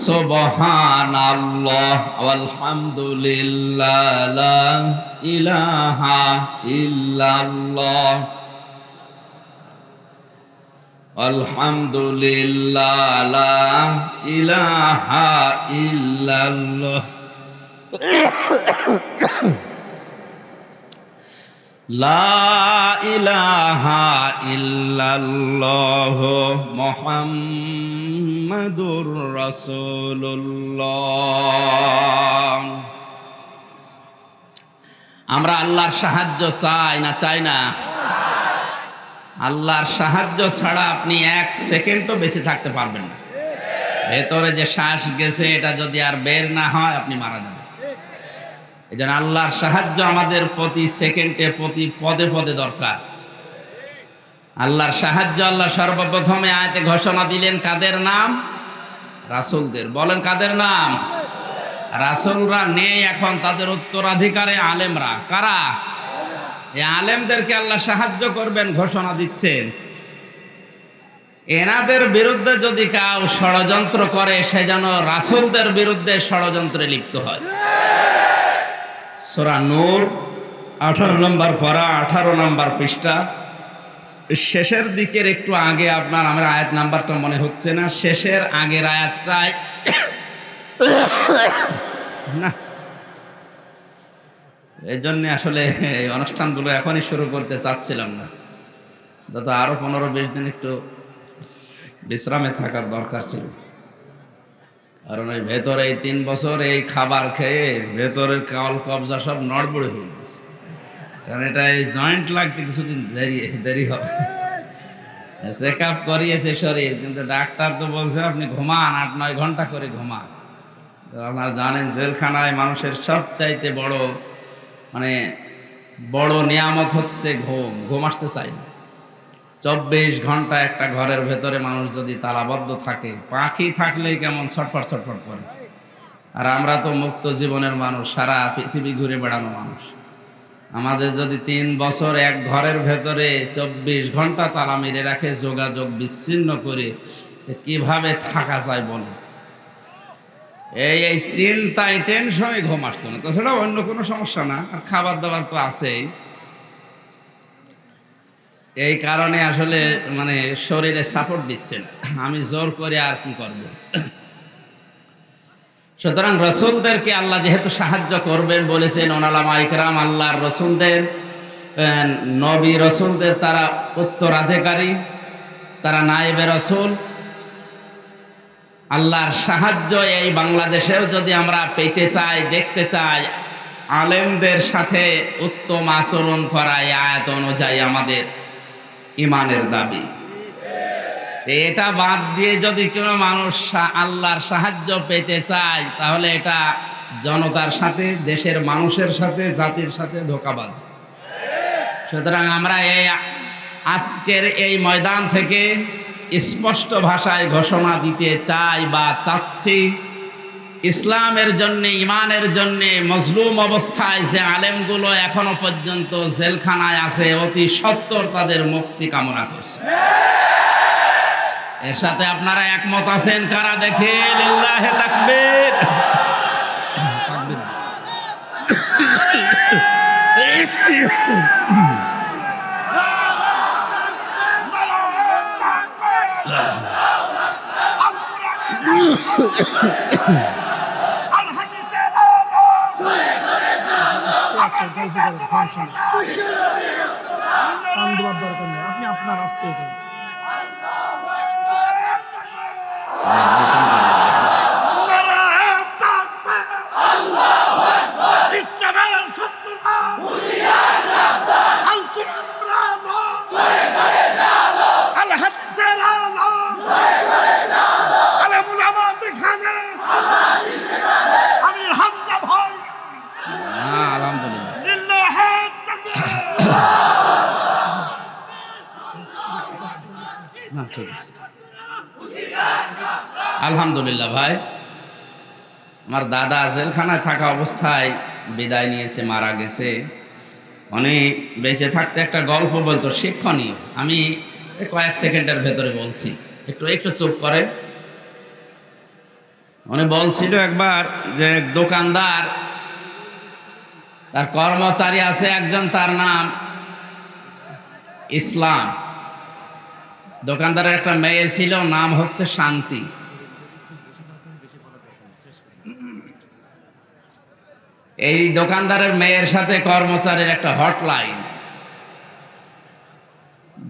সুবহানাল্লাহ আলহামদুলিল্লাহ লা ইলাহা ইল্লাল্লাহ আলহামদুলিল্লাহ লা ইলাহা ইল্লাল্লাহ লা ইলাহা ইল্লাল্লাহ মুহাম্মাদুর রাসূলুল্লাহ। আমরা আল্লাহর সাহায্য চাই না, চাই না? আল্লাহর সাহায্য ছাড়া আপনি 1 সেকেন্ডও বেঁচে থাকতে পারবেন না। ভেতরে যে শ্বাস গেছে, এটা যদি আর বের না হয়, আপনি মারা যাবেন। এই জন্য আল্লাহর সাহায্য আমাদের প্রতি সেকেন্ডে, প্রতি পদে পদে দরকার। আল্লাহর সাহায্য আল্লাহ সর্বপ্রথমে আয়াতে ঘোষণা দিলেন কাদের নাম? রাসূলদের। বলেন কাদের নাম? রাসূলরা নেই এখন, তাদের উত্তরাধিকারে আলেমরা। কারা? এই আলেমদেরকে আল্লাহ সাহায্য করবেন ঘোষণা দিচ্ছেন। এনাদের বিরুদ্ধে যদি কেউ ষড়যন্ত্র করে সে যেন রাসূলদের বিরুদ্ধে ষড়যন্ত্রে লিপ্ত হয়। সূরা নূর 18 নম্বর পারা 18 নম্বর পৃষ্ঠা শেষের দিকের একটু আগে, আপনার আমার আয়াত নাম্বারটা মনে হচ্ছে না, শেষের আগের আয়াতটায় না, এই জন্য আসলে এই অনুষ্ঠানগুলো এখনই শুরু করতে চাচ্ছিলাম না, যত আরো 15-20 দিন একটু বিশ্রামে থাকার দরকার ছিল। কারণ ওই ভেতরে এই 3 বছর এই খাবার খেয়ে ভেতরের কল কবজা সব নড়বড়ে হয়ে গেছে। কারণ এটা এই জয়েন্ট লাগতে কিছুদিন দেরি হবে। চেক আপ করিয়েছে শরীর, কিন্তু ডাক্তার তো বলছে আপনি ঘুমান, 8-9 ঘন্টা করে ঘুমান। আপনারা জানেন জেলখানায় মানুষের সবচাইতে বড় নিয়ামত হচ্ছে ঘুম। ঘুম আসতে চাই না। 24 ঘন্টা একটা ঘরের ভেতরে মানুষ যদি তালাবদ্ধ থাকে, পাখি থাকলেই কেমন ছটফট ছটফট করে। আর আমরা তো মুক্ত জীবনের মানুষ, সারা পৃথিবী ঘুরে বেড়ানো মানুষ। আমাদের যদি 3 বছর এক ঘরের ভেতরে 24 ঘন্টা তালা মেরে রাখে, যোগাযোগ বিচ্ছিন্ন করে, কিভাবে থাকা যায় বলে? এই চিন্তায় টেনশনে ঘুম আসতো না, তাছাড়া অন্য কোনো সমস্যা না। আর খাবার দাবার তো আছেই। এই কারণে আসলে শরীরে সাপোর্ট দিচ্ছে না, আমি জোর করে আর কি করব। সুতরাং রসুলদেরকে আল্লাহ যেহেতু সাহায্য করবেন বলেছেন, ওলামা ইকরাম আল্লাহর রসুলদের, নবী রসুলদের তারা উত্তরাধিকারী, তারা নায়েবে রসুল। আল্লাহর সাহায্য এই বাংলাদেশেও যদি আমরা পেতে চাই, দেখতে চাই, আলেমদের সাথে উত্তম আচরণ করা এই আয়াত অনুযায়ী আমাদের ইমানের দাবি। এটা বাদ দিয়ে যদি কোনো মানুষ আল্লাহর সাহায্য পেতে চায়, তাহলে এটা জনতার সাথে, দেশের মানুষের সাথে, জাতির সাথে ধোঁকাবাজ। সুতরাং আমরা আজকের এই ময়দান থেকে স্পষ্ট ভাষায় ঘোষণা দিতে চাই বা চাচ্ছি, ইসলামের জন্য, ইমানের জন্য মজলুম অবস্থায় যে আলেমগুলো এখনো পর্যন্ত জেলখানায় আছে, অতি সত্বর তাদের মুক্তি কামনা করছে। এর সাথে আপনারা একমত আছেন কারা? দেখে লিল্লাহে তাকবীর। আপনি আপনার আসতে আলহামদুলিল্লাহ ভাই, আমার দাদা জেলখানায় থাকা অবস্থায় বিদায় নিয়েছে, মারা গেছে। অনেক বেঁচে থাকতে একটা গল্প বলতো, শিক্ষণীয়। আমি কয়েক সেকেন্ডের ভেতরে বলছি, একটু চুপ করে। উনি বলছিল একবার যে দোকানদার, তার কর্মচারী আছে একজন, তার নাম ইসলাম। দোকানদারের একটা মেয়ে ছিল, নাম হচ্ছে শান্তি। এই দোকানদারের মেয়ের সাথে কর্মচারীর একটা হটলাইন।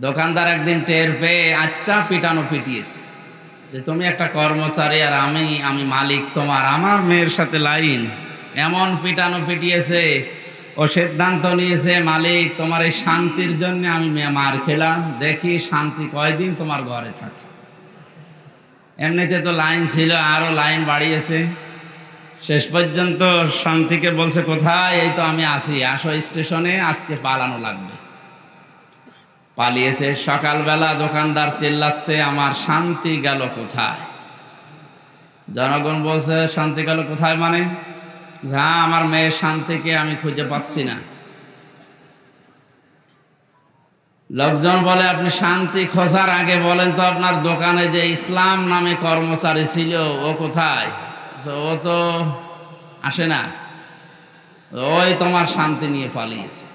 দোকানদার একদিন টের পেয়ে আচ্ছা পিটানো পিটিয়েছে যে তুমি একটা কর্মচারী আর আমি মালিক তোমার, আমার মেয়ের সাথে লাইন। এমন পিটানো পিটিয়েছে, ও সিদ্ধান্ত নিয়েছে, মালিক তোমার এই শান্তির জন্য আমি মার খেলাম, দেখি শান্তি কয়দিন তোমার ঘরে থাকে। এমনিতে তো লাইন ছিল, আরো লাইন বাড়িয়েছে। শেষ পর্যন্ত শান্তিকে বলছে, কোথায়? এই তো আমি আসি, আসো স্টেশনে, আজকে পালানো লাগবে। পালিয়েছে। সকালবেলা দোকানদার চিল্লাচ্ছে, আমার শান্তি গেল কোথায়? জনগণ বলছে, শান্তি গেল কোথায় মানে? হ্যাঁ, আমার মেয়ের শান্তিকে আমি খুঁজে পাচ্ছি না। লোকজন বলে আপনি শান্তি খোঁজার আগে বলেন তো আপনার দোকানে যে ইসলাম নামে কর্মচারী ছিল ও কোথায়? তো ও তো আসে না, ওই তোমার শান্তি নিয়ে পালিয়েছে।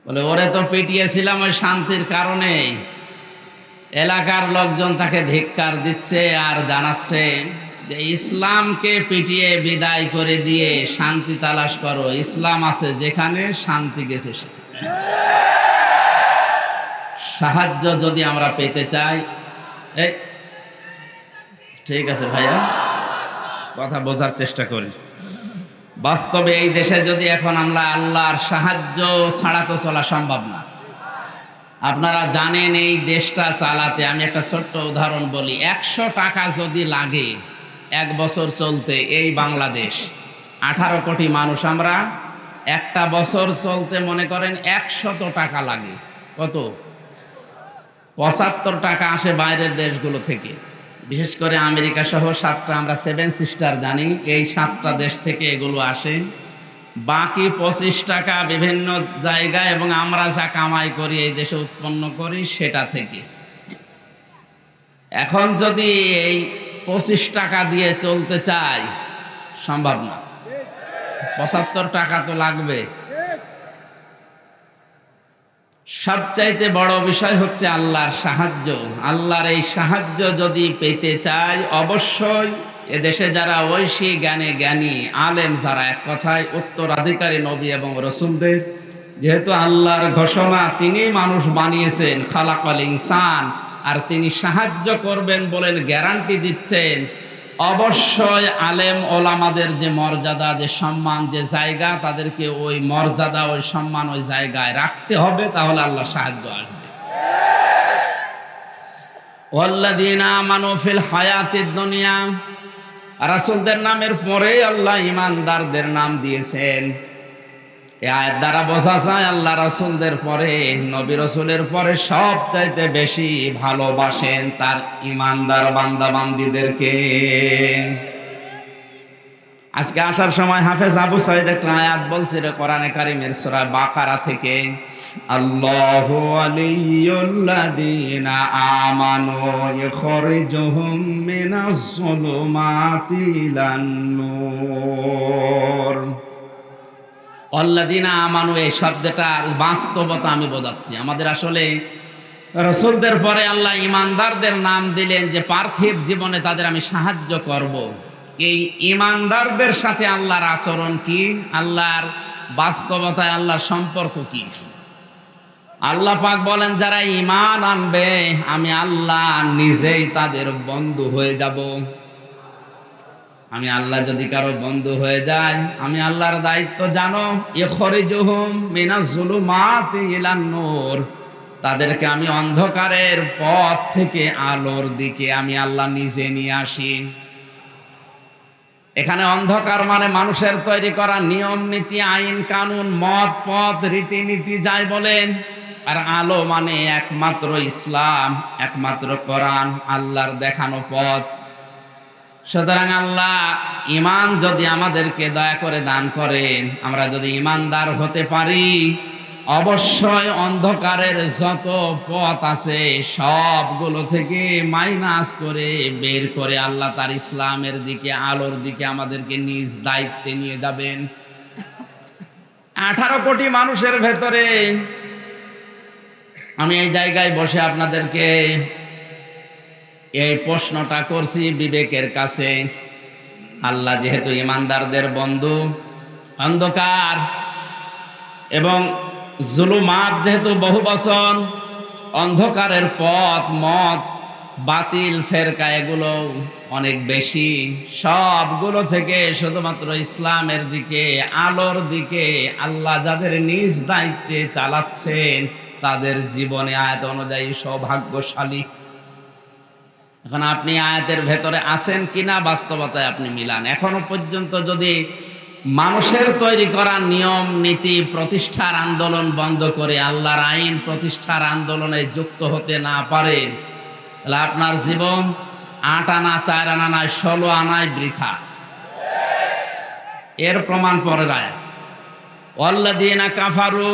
বলে ওরে তো পিটিয়েছিলাম ওই শান্তির কারণে। এলাকার লোকজন তাকে ধিক্কার দিচ্ছে আর জানাচ্ছে যে ইসলামকে পিটিয়ে বিদায় করে দিয়ে শান্তি তালাশ করো, ইসলাম আছে যেখানে শান্তি গেছে সেখানে। সাহায্য যদি আমরা পেতে চাই, এই ঠিক আছে ভাইয়া, কথা বোঝার চেষ্টা করি। বাস্তবে এই দেশে যদি এখন আমরা আল্লাহর সাহায্য ছাড়া তো চলা সম্ভব না। আপনারা জানেন এই দেশটা চালাতে, আমি একটা ছোট্ট উদাহরণ বলি, 100 টাকা যদি লাগে 1 বছর চলতে, এই বাংলাদেশ 18 কোটি মানুষ, আমরা একটা বছর চলতে মনে করেন 100 টাকা লাগে। কত? 75 টাকা আসে বাইরের দেশগুলো থেকে, বিশেষ করে আমেরিকা সহ 7টা, আমরা 7 সিস্টার জানি, এই 7টা দেশ থেকে এগুলো আসে। বাকি 25 টাকা বিভিন্ন জায়গায়, এবং আমরা যা কামাই করি এই দেশে উৎপন্ন করি সেটা থেকে। এখন যদি এই 25 টাকা দিয়ে চলতে চাই, সম্ভব না। 75 টাকা তো লাগবে। সবচাইতে বড় বিষয় হচ্ছে আল্লাহর সাহায্য। আল্লাহর এই সাহায্য যদি পেতে চাই, অবশ্যই এদেশে যারা ঐশী জ্ঞানে জ্ঞানী আলেম, যারা এক কথায় উত্তরাধিকারী নবী এবং রসুলদের, যেহেতু আল্লাহর ঘোষণা তিনি মানুষ বানিয়েছেন, খালাকাল ইনসান, আর তিনি সাহায্য করবেন বলেন গ্যারান্টি দিচ্ছেন, অবশ্যই আলেম ওলামাদের যে মর্যাদা, যে সম্মান, যে জায়গা, তাদেরকে ওই মর্যাদা, ওই সম্মান, ওই জায়গায় রাখতে হবে, তাহলে আল্লাহ সাহায্য আসবে। ওয়াল্লাযীনা আমানু ফিল হায়াতিদ দুনিয়া, রাসূলদের নামের পরে আল্লাহ ঈমানদারদের নাম দিয়েছেন। এই আয়াত দ্বারা বোঝা যায় আল্লাহ রাসূলদের পরে, নবী রাসূলের পরে সবচাইতে বেশি ভালোবাসেন তার ঈমানদার বান্দা বান্দীদেরকে। আজকে আসার সময় হাফেজ আবু সাঈদ একটা আয়াত বলছিল কোরআনে কারীমের সূরা বাকারা থেকে, আল্লাহু ওয়ালিয়ুল্লাযীনা আমানু ইখরিজুহুম মিনাজ যুলুমাতি ইলান নূর। আল্লাযীনা আমানু, এই শব্দটার বাস্তবতা আমি বোঝাচ্ছি। আমাদের আসলে রাসূলদের পরে আল্লাহ ঈমানদারদের নাম দিলেন যে পার্থিব জীবনে তাদের আমি সাহায্য করব। এই ঈমানদারদের সাথে আল্লাহর আচরণ কি, আল্লাহর বাস্তবতায় আল্লাহর সম্পর্ক কি? আল্লাহ পাক বলেন যারা ঈমান আনবে আমি আল্লাহ নিজেই তাদের বন্ধু হয়ে যাব। আমি আল্লাহ যদি কারো বন্ধু হয়ে যায়, আমি আল্লাহর দায়িত্ব জানো, ইখরিজুহুম মিনাজ যুলুমাতি ইলান নূর, তাদেরকে আমি অন্ধকারের পথ থেকে আলোর দিকে আমি আল্লাহ নিজে নিয়ে আসি। এখানে অন্ধকার মানে মানুষের তৈরি করা নিয়ম নীতি, আইন কানুন, মত পথ, রীতিনীতি যাই বলেন, আর আলো মানে একমাত্র ইসলাম, একমাত্র কোরআন, আল্লাহর দেখানো পথ। সুতরাং আল্লাহ ঈমান যদি আমাদেরকে দয়া করে দান করেন, আমরা যদি ঈমানদার হতে পারি, অবশ্যই অন্ধকারের যত পথ আছে সবগুলো থেকে মাইনাস করে বের করে আল্লাহ তার ইসলামের দিকে, আলোর দিকে আমাদেরকে নিজ দায়িত্বে নিয়ে যাবেন। 18 কোটি মানুষের ভেতরে আমি এই জায়গায় বসে আপনাদেরকে এই প্রশ্নটা করছি বিবেকের কাছে। আল্লাহ যেহেতু ঈমানদারদের বন্ধু, অন্ধকার এবং জুলুমাত যেহেতু বহু বচন, অন্ধকারের পথ, মত, বাতিল ফেরকা এগুলো অনেক বেশি, সবগুলো থেকে শুধুমাত্র ইসলামের দিকে, আলোর দিকে আল্লাহ যাদের নিজ দায়িত্বে চালাচ্ছেন তাদের জীবনে আয়াত অনুযায়ী সৌভাগ্যশালী। এখন আপনি আয়াতের ভেতরে আছেন কিনা বাস্তবতায় আপনি মিলান। এখনো পর্যন্ত যদি মানুষের তৈরি করা নিয়ম নীতি প্রতিষ্ঠার আন্দোলন বন্ধ করে আল্লাহর আইন প্রতিষ্ঠার আন্দোলনে যুক্ত হতে না পারেন, তাহলে আপনার জীবন 8 আনা 4 আনা নয় 16 আনায় বৃথা। এর প্রমাণ পরের আয়াত, ওয়াল্লাযীনা কাফারু,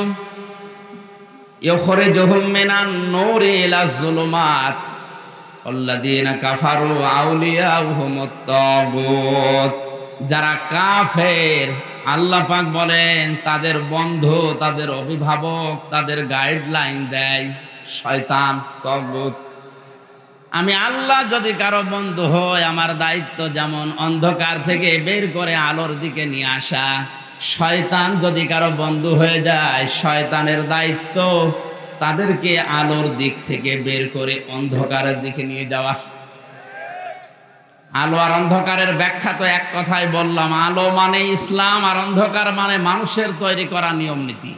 ইউখরিজুহুম মিনান নূরি ইলাজ যুলুমাত আল্লাযীনা কাফারু আউলিয়াউহুমুত তাগুত। যারা কাফের আল্লাহ পাক বলেন তাদের বন্ধু, তাদের অভিভাবক, তাদের গাইডলাইন দেয় শয়তান, তাগুত। আমি আল্লাহ যদি কারো বন্ধু হয়, আমার দায়িত্ব যেমন অন্ধকার থেকে বের করে আলোর দিকে নিয়ে আসা, শয়তান যদি কারো বন্ধু হয়ে যায়, শয়তানের দায়িত্ব তাদেরকে আলোর দিক থেকে বের করে অন্ধকারের দিকে নিয়ে যাওয়া। আলো আর অন্ধকারের ব্যাখ্যা তো এক কথাই বললাম, আলো মানে ইসলাম আর অন্ধকার মানে মানুষের তৈরি করা নিয়ম নীতি।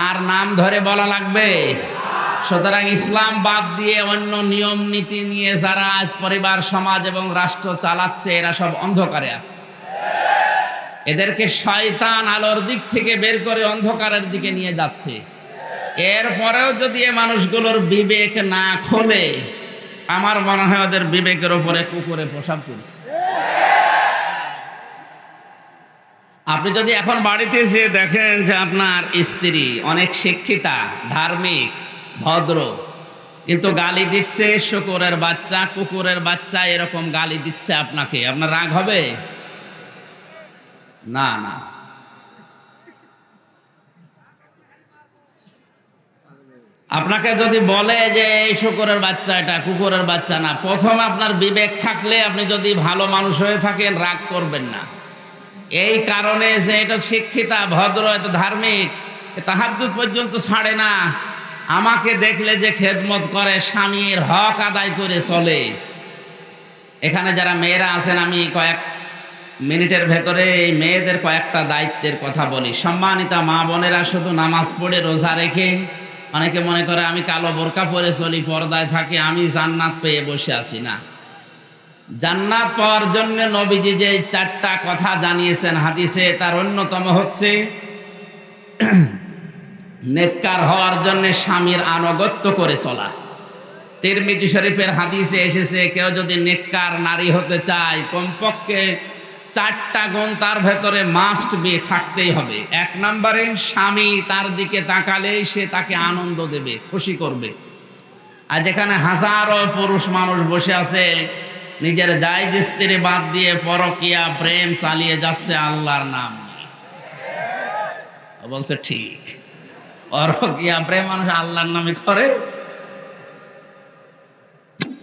আর নাম ধরে বলা লাগবে? সুতরাং ইসলাম বাদ দিয়ে অন্য নিয়ম নীতি নিয়ে যারা আজ পরিবার, সমাজ এবং রাষ্ট্র চালাচ্ছে, এরা সব অন্ধকারে আছে। এদেরকে শয়তান আলোর দিক থেকে বের করে অন্ধকারের দিকে নিয়ে যাচ্ছে। এরপরেও যদি এ মানুষগুলোর বিবেক না খোলে, আমার মনে হয় ওদের বিবেকের উপরে কুকুরে প্রসাব করছে। আপনি যদি এখন বাড়িতে এসে দেখেন যে আপনার স্ত্রী অনেক শিক্ষিতা, ধার্মিক, ভদ্র, কিন্তু গালি দিচ্ছে শূকরের বাচ্চা, কুকুরের বাচ্চা, এরকম গালি দিচ্ছে আপনাকে, আপনার রাগ হবে? না না। আপনাকে যদি বলে যে এই শূকরের বাচ্চা, এটা কুকুরের বাচ্চা না, প্রথম আপনার বিবেক থাকলে আপনি যদি ভালো মানুষ হয়ে থাকেন রাগ করবেন না। এই কারণে যে এটা শিক্ষিতা, ভদ্র, এটা ধার্মিক, তাহাজ্জুদ পর্যন্ত ছাড়ে না, আমাকে দেখলে যে খেদমত করে, স্বামীর হক আদায় করে চলে। এখানে যারা মেয়েরা আছেন, আমি কয়েক মিনিটের ভেতরে এই মেয়েদের কয়েকটা দায়িত্বের কথা বলি। সম্মানিতা মা বোনেরা, শুধু নামাজ পড়ে রোজা রেখে অনেকে মনে করে আমি কালো বোরকা পরে চলি, পর্দায় থাকি, আমি জান্নাত পেয়ে বসে আছি। না, জান্নাত পাওয়ার জন্য নবীজি যে 4টা কথা জানিয়েছেন হাদিসে, তার অন্যতম হচ্ছে নেককার হওয়ার জন্য স্বামীর আনুগত্য করে চলা। তিরমিজি শরীফের হাদিসে এসেছে, কেউ যদি নেককার নারী হতে চায়, কমপক্ষে 4টা গুণ তার ভেতরে মাস্ট বি থাকতেই হবে। 1 নম্বরে, স্বামী তার দিকে তাকালেই সে তাকে আনন্দ দেবে, খুশি করবে। আর যেখানে হাজারো পুরুষ মানুষ বসে আছে, নিজের জায়েজ স্ত্রী বাদ দিয়ে পরকীয়া প্রেম চালিয়ে যাচ্ছে আল্লাহর নাম নিয়ে। বলছে ঠিক, পরকীয়া প্রেম মানুষ আল্লাহর নামে করে।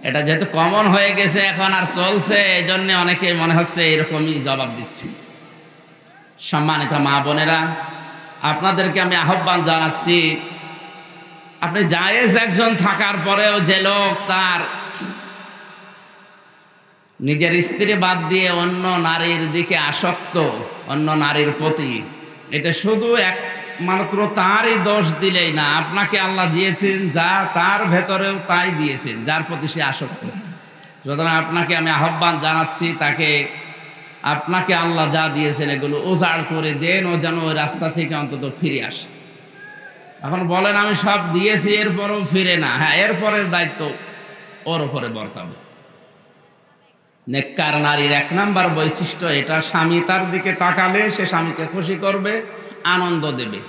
এটা যেহেতু কমন হয়ে গেছে এখন আর চলছে, এই জন্য অনেকে মনে হচ্ছে এরকমই জবাব দিচ্ছে। সম্মানিত মা বোনেরা, আপনাদেরকে আমি আহ্বান জানাচ্ছি, আপনি জায়েজ একজন থাকার পরেও যে লোক তার নিজের স্ত্রী বাদ দিয়ে অন্য নারীর দিকে আসক্ত, অন্য নারীর প্রতি, এটা শুধু একমাত্র তারই দোষ দিলেই না, আপনাকে আল্লাহ দিয়েছেন যা, তার ভেতরেও তাই দিয়েছেন যার প্রতি সে আসক্ত। সুতরাং আপনাকে আমি আহ্বান জানাচ্ছি, আপনাকে আল্লাহ যা দিয়েছেন এগুলো উজাড় করে দেন, ও যেন ওই রাস্তা থেকে অন্তত ফিরে আসে। এখন বলেন আমি সব দিয়েছি এরপরেও ফিরে না, হ্যাঁ, এরপরের দায়িত্ব ওর উপরে বর্তাবে। নেককার নারীর 1 নম্বর বৈশিষ্ট্য এটা, স্বামী তার দিকে তাকালে সে স্বামীকে খুশি করবে, আনন্দ দেবে।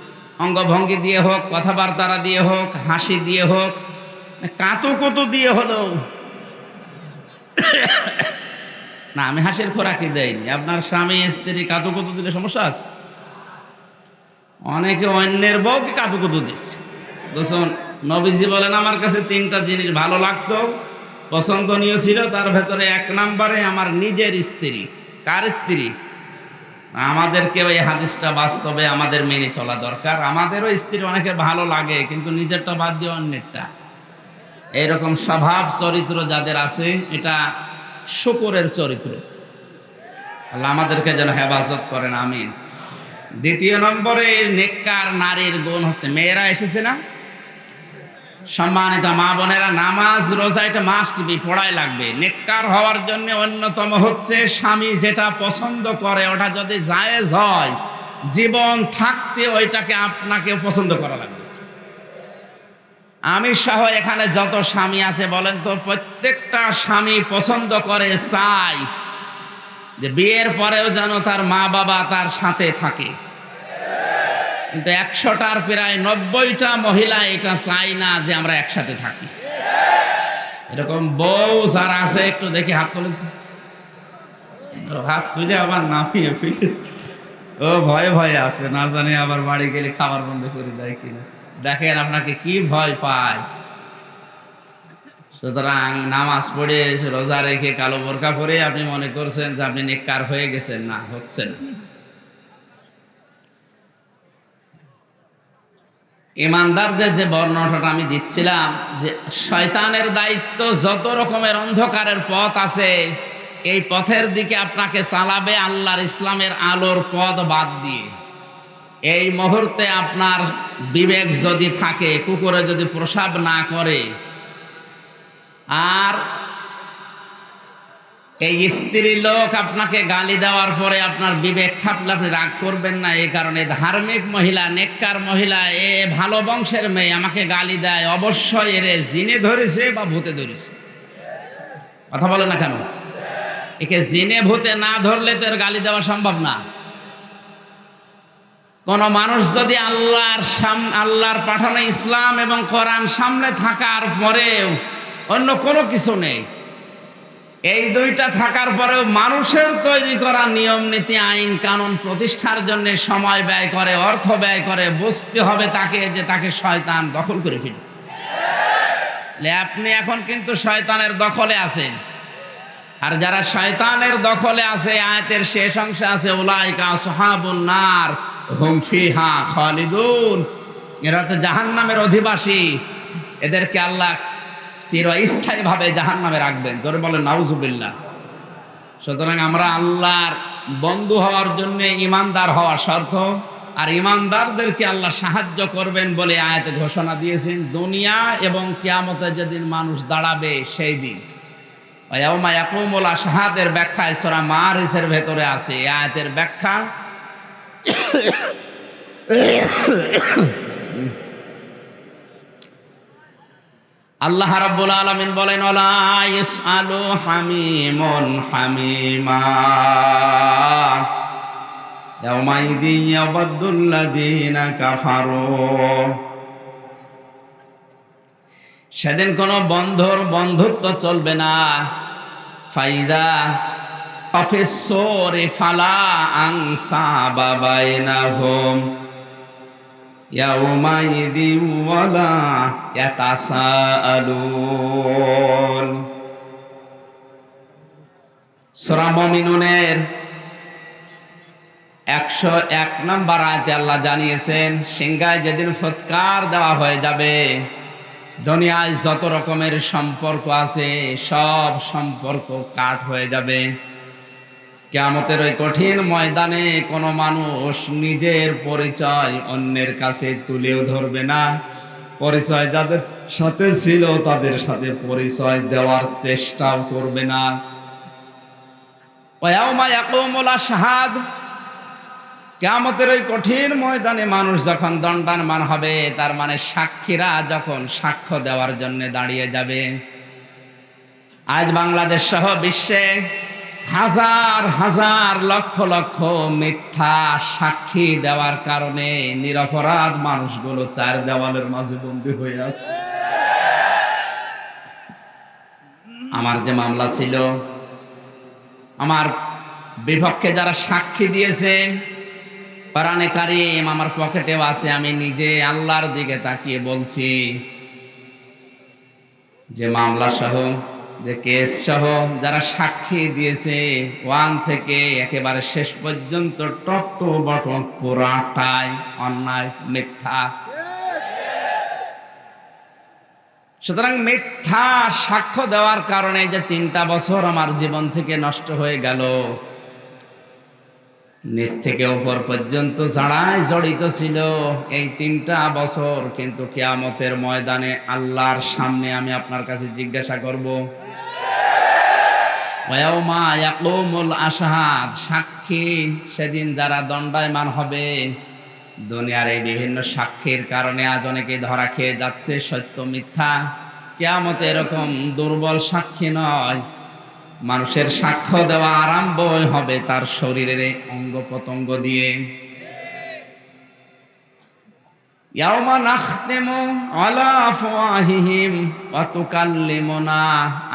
অঙ্গভঙ্গি দিয়ে হোক, কথাবার্তা দিয়ে হোক, হাসি দিয়ে হোক, কাতুকুতু দিয়ে হলেও। না, আমি হাসির খোরাকি দেয়নি। আপনার স্বামী স্ত্রী কাতুকুতু দিলে সমস্যা আছে? অনেকে অন্যের বউকে কাতুকুতু দিচ্ছে। বুঝুন, নবীজি বলেন আমার কাছে 3টা জিনিস ভালো লাগতো, পছন্দনীয় ছিল, তার ভেতরে 1 নম্বরে আমার নিজের স্ত্রী। কার স্ত্রী? আমাদেরকে ওই হাদিসটা বাস্তবে আমাদের মেনে চলা দরকার। আমাদেরও স্ত্রী অনেকের ভালো লাগে, কিন্তু নিজেরটা বাদ দিয়ে অন্যেরটা। এইরকম স্বভাব চরিত্র যাদের আছে, এটা শূকরের চরিত্র। আল্লাহ আমাদেরকে যেন হেফাজত করেন, আমিন। 2 নম্বরে নেককার নারীর গুণ হচ্ছে, মেয়েরা এসেছে না? সম্মানিত মা বোনেরা, নামাজ রোজা এটা মাস্ট বি, পড়াই লাগবে। নেককার হওয়ার জন্য অন্যতম হচ্ছে স্বামী যেটা পছন্দ করে ওটা যদি জায়েজ হয়, জীবন থাকতে ওইটাকে আপনাকে পছন্দ করা লাগবে। আমি সহ এখানে যত স্বামী আছে বলেন তো, প্রত্যেকটা স্বামী পছন্দ করে, চাই যে বিয়ের পরেও যেন তার মা বাবা তার সাথে থাকে। কিন্তু 100টার প্রায় 90টা মহিলা এটা চায় না যে আমরা একসাথে থাকি। এরকম বউ যারা আছে একটু দেখি হাত তুলে, হাত তুলে আবার নামিয়ে ফেলে ও ভয়ে ভয়ে আছে, না জানি আবার বাড়ি গেলে খাবার বন্ধ করে দেয় কিনা। দেখেন আপনাকে কি ভয় পায়। সুতরাং নামাজ পড়ে রোজা রেখে কালো বোরকা পরে আপনি মনে করছেন যে আপনি নেককার হয়ে গেছেন, না, হচ্ছেন। ইমানদারদের যে বর্ণনাটা আমি দিচ্ছিলাম, যে শয়তানের দায়িত্ব যত রকমের অন্ধকারের পথ আছে এই পথের দিকে আপনাকে চালাবে আল্লাহর ইসলামের আলোর পথ বাদ দিয়ে। এই মুহূর্তে আপনার বিবেক যদি থাকে, কুকুরে যদি প্রসাব না করে, আর এই স্ত্রী লোক আপনাকে গালি দেওয়ার পরে আপনার বিবেক থাকলে আপনি রাগ করবেন না। এই কারণে ধার্মিক মহিলা, নেককার মহিলা, এ ভালো বংশের মেয়ে আমাকে গালি দেয়, অবশ্যই এরে জিনে ধরেছে বা ভূতে ধরেছে। কথা বলে না কেন? একে জিনে ভূতে না ধরলে তো এর গালি দেওয়া সম্ভব না। কোন মানুষ যদি আল্লাহর পাঠানো ইসলাম এবং কোরআন সামনে থাকার পরেও অন্য কোনো কিছু নেই, এই দুইটা থাকার পরেও মানুষের তৈরি করা নিয়ম নীতি আইন কানুন প্রতিষ্ঠার জন্য সময় ব্যয় করে, অর্থ ব্যয় করে, বুঝতে হবে তাকে যে তাকে শয়তান দখল করে ফেলেছে। আপনি এখন কিন্তু শয়তানের দখলে আছেন। আর যারা শয়তানের দখলে আছে, আয়াতের শেষ অংশে আছে উলাইকা আসহাবুন নার হুম ফিহা খালিদুন, এরা তো জাহান্নামের অধিবাসী, এদেরকে আল্লাহ চিরস্থায়ী ভাবে জাহান্নামে রাখবেন। জোরে বলেন নাউজুবিল্লাহ। সুতরাং আমরা আল্লাহর বন্ধু হওয়ার জন্য ইমানদার হওয়া শর্ত, আর ইমানদারদেরকে আল্লাহ সাহায্য করবেন বলে আয়াতে ঘোষণা দিয়েছেন। দুনিয়া এবং কিয়ামতে যেদিন মানুষ দাঁড়াবে সেই দিন, ইয়াউমা ইয়াকুমুল আশহাদের ব্যাখ্যায় সূরা মারিসের ভেতরে আছে। এই আয়াতের ব্যাখ্যা আল্লাহ রাব্বুল আলামিন বলেন ওয়ালা ইয়াসআলু হামিমুন হামিমা ইয়াউমাইযিন ইয়াবাদুল্লাযীনা কাফারু। সেদিন কোনো বন্ধুত্ব চলবে না। ফাইদা অফিসরে ফালা আনসাবা বাইনাহুম ইয়াউমাইযিন ওয়ালা ইয়াতাসাআলুন। সূরা মুমিনুনের 101 নম্বর আয়াতে আল্লাহ জানিয়েছেন, সিংহায় যেদিন ফুৎকার দেওয়া হয়ে যাবে, দুনিয়ায় যত রকমের সম্পর্ক আছে সব সম্পর্ক কাট হয়ে যাবে। কিয়ামতের ওই কঠিন ময়দানে কোনো মানুষ নিজের পরিচয় অন্যের কাছে তুলেও ধরবে না। পরিচয় যাদের সাথে ছিল তাদের সাথে পরিচয় দেওয়ার চেষ্টাও করবে না। ওয়ায়াউমা ইয়াকুমুল আশহাদ, কিয়ামতের ওই কঠিন ময়দানে মানুষ যখন দণ্ডায়মান হবে, তার মানে সাক্ষীরা যখন সাক্ষ্য দেওয়ার জন্য দাঁড়িয়ে যাবে। আজ বাংলাদেশ সহ বিশ্বে হাজার হাজার লক্ষ লক্ষ মিথ্যা সাক্ষী দেওয়ার কারণে নিরপরাধ মানুষগুলো চার দেওয়ালের মাঝে বন্দী হয়ে আছে। আমার যে মামলা ছিল, আমার বিপক্ষে যারা সাক্ষী দিয়েছে, কোরআনে কারীম আমার পকেটেও আছে। আমি নিজে আল্লাহর দিকে তাকিয়ে বলছি যে মামলা সহ, যে কেস সহ যারা সাক্ষী দিয়েছে 1 থেকে একেবারে শেষ পর্যন্ত টপ টু বটম পুরাটাই অন্যায়, মিথ্যা। সুতরাং মিথ্যা সাক্ষ্য দেওয়ার কারণে যে 3টা বছর আমার জীবন থেকে নষ্ট হয়ে গেল, নিচ থেকে উপর পর্যন্ত যারাই জড়িত ছিল, এই 3টা বছর কিন্তু কিয়ামতের ময়দানে আল্লাহর সামনে আমি আপনার কাছে জিজ্ঞাসা করব। ওয়ায়াউমা ইয়াকুমুল আশহাদ, সাক্ষী সেদিন যারা দণ্ডায়মান হবে। দুনিয়ার এই বিভিন্ন সাক্ষীর কারণে আজ অনেকে ধরা খেয়ে যাচ্ছে, সত্য মিথ্যা। কিয়ামতে এরকম দুর্বল সাক্ষী নয়, মানুষের সাক্ষ্য দেওয়া আরম্ভ হবে তার শরীরের অঙ্গ প্রত্যঙ্গ দিয়ে। ইয়াওমা নাখতিমু আলা আফওয়াহিহিম ওয়া তুকাল্লিমুনা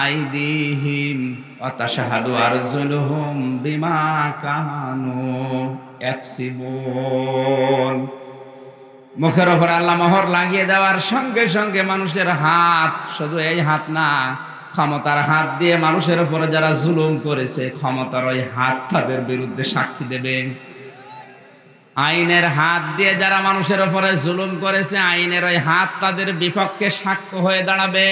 আইদিহিম ওয়া তাশহাদু আরজুলুহুম বিমা কানু ইয়াকসিবুন। মুখের উপর আল্লাহ মোহর লাগিয়ে দেওয়ার সঙ্গে সঙ্গে মানুষের হাত, শুধু এই হাত না, ক্ষমতার হাত দিয়ে মানুষের উপরে যারা জুলুম করেছে, ক্ষমতার ওই হাত তাদের বিরুদ্ধে সাক্ষী দেবে। আইনের হাত দিয়ে যারা মানুষের উপরে জুলুম করেছে, আইনের ওই হাত তাদের বিপক্ষে সাক্ষ্য হয়ে দাঁড়াবে।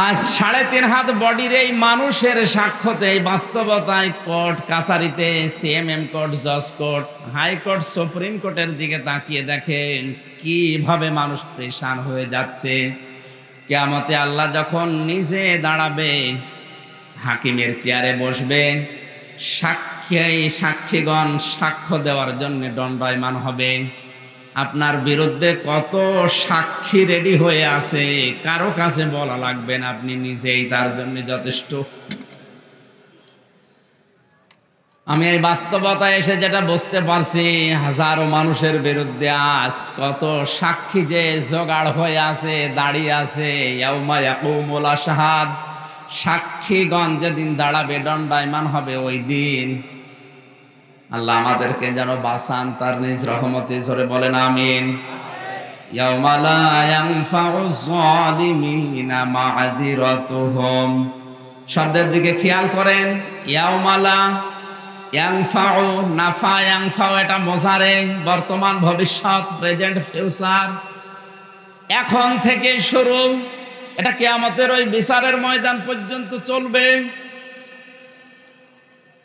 আজ 3.5 হাত বডির এই মানুষের সাক্ষ্যতে, এই বাস্তবতায় কোর্ট কাছারিতে, সিএমএম কোর্ট, জজ কোর্ট, হাইকোর্ট, সুপ্রিম কোর্টের দিকে তাকিয়ে দেখেন কিভাবে মানুষ পেরেশান হয়ে যাচ্ছে। কিয়ামতে আল্লাহ যখন নিজে দাঁড়াবে, হাকিমের চেয়ারে বসবে, সাক্ষীগণ সাক্ষ্য দেওয়ার জন্য দণ্ডায়মান হবে। আপনার বিরুদ্ধে কত সাক্ষী রেডি হয়ে আছে, কারো কাছে বলা লাগবে না, আপনি নিজেই তার জন্য যথেষ্ট। আমি এই বাস্তবতায় এসে যেটা বুঝতে পারছি, হাজারো মানুষের বিরুদ্ধে আজ কত সাক্ষী যে জোগাড় হয়ে আছে, দাঁড়িয়ে আছে। ইয়াউমা ইয়াকুমুল আশহাদ, সাক্ষীগণ যেদিন দাঁড়াবে, দণ্ডায়মান হবে ওই দিন। আল্লাহ আমাদেরকে যেন বাঁচান তার নিজ রহমতে, জোরে বলেন আমিন। ইয়াউমা লা ইয়ানফাউয যালিমিনা মা'যিরাতুহুম, শব্দের দিকে খেয়াল করেন। ইয়াউমা লা ইয়ানফাউ, নাফা ইয়ানফাউ এটা মোজারে, বর্তমান ভবিষ্যৎ, প্রেজেন্ট ফিউচার, এখন থেকে শুরু। এটা কিয়ামতের ওই বিচারের ময়দান পর্যন্ত চলবে।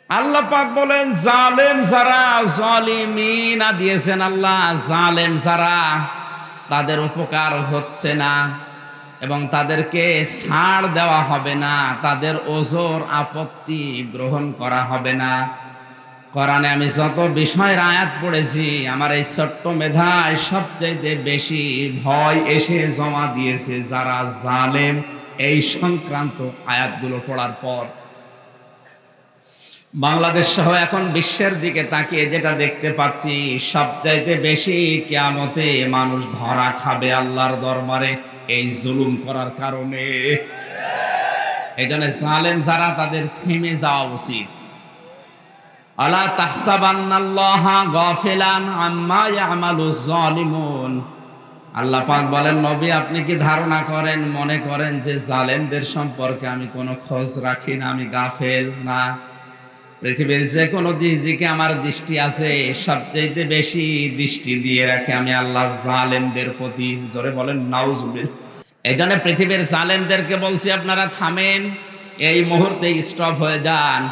আল্লাহ পাক বলেন জালেম যারা, জালিমিনা দিয়েছেন আল্লাহ, জালেম যারা, তাদের উপকার হচ্ছে না এবং তাদেরকে ছাড় দেওয়া হবে না, তাদের ওজর আপত্তি গ্রহণ করা হবে না। কোরআনে আমি যত বিষয়ের আয়াত পড়েছি, আমার এই ছোট্ট মেধায় সবচাইতে বেশি ভয় এসে জমা দিয়েছে যারা জালেম, এই সংক্রান্ত আয়াতগুলো পড়ার পর। বাংলাদেশ সহ এখন বিশ্বের দিকে তাকিয়ে যেটা দেখতে পাচ্ছি, সবচাইতে বেশি কিয়ামতে মানুষ ধরা খাবে আল্লাহর দরবারে এই জুলুম করার কারণে। এই জন্য জালেম যারা, তাদের থেমে যাওয়া উচিত। আলা তাহসাবান্নাল্লাহা গাফিলান আম্মা ইয়ামালুজ জালিমুন। আল্লাহ পাক বলেন, নবী আপনি কি ধারণা করেন, মনে করেন যে জালেমদের সম্পর্কে আমি কোনো খোঁজ রাখি না, আমি গাফেল? না, পৃথিবীর যে কোনো দিকে আমার দৃষ্টি আছে, সবচেয়ে বেশি দৃষ্টি দিয়ে রাখে আমি আল্লাহ জালেমদের প্রতি। জোরে বলেন নাউজুবিল্লাহ। এই জন্য পৃথিবীর জালেমদেরকে বলছি, আপনারা থামেন, এই মুহূর্তে স্টপ হয়ে যান।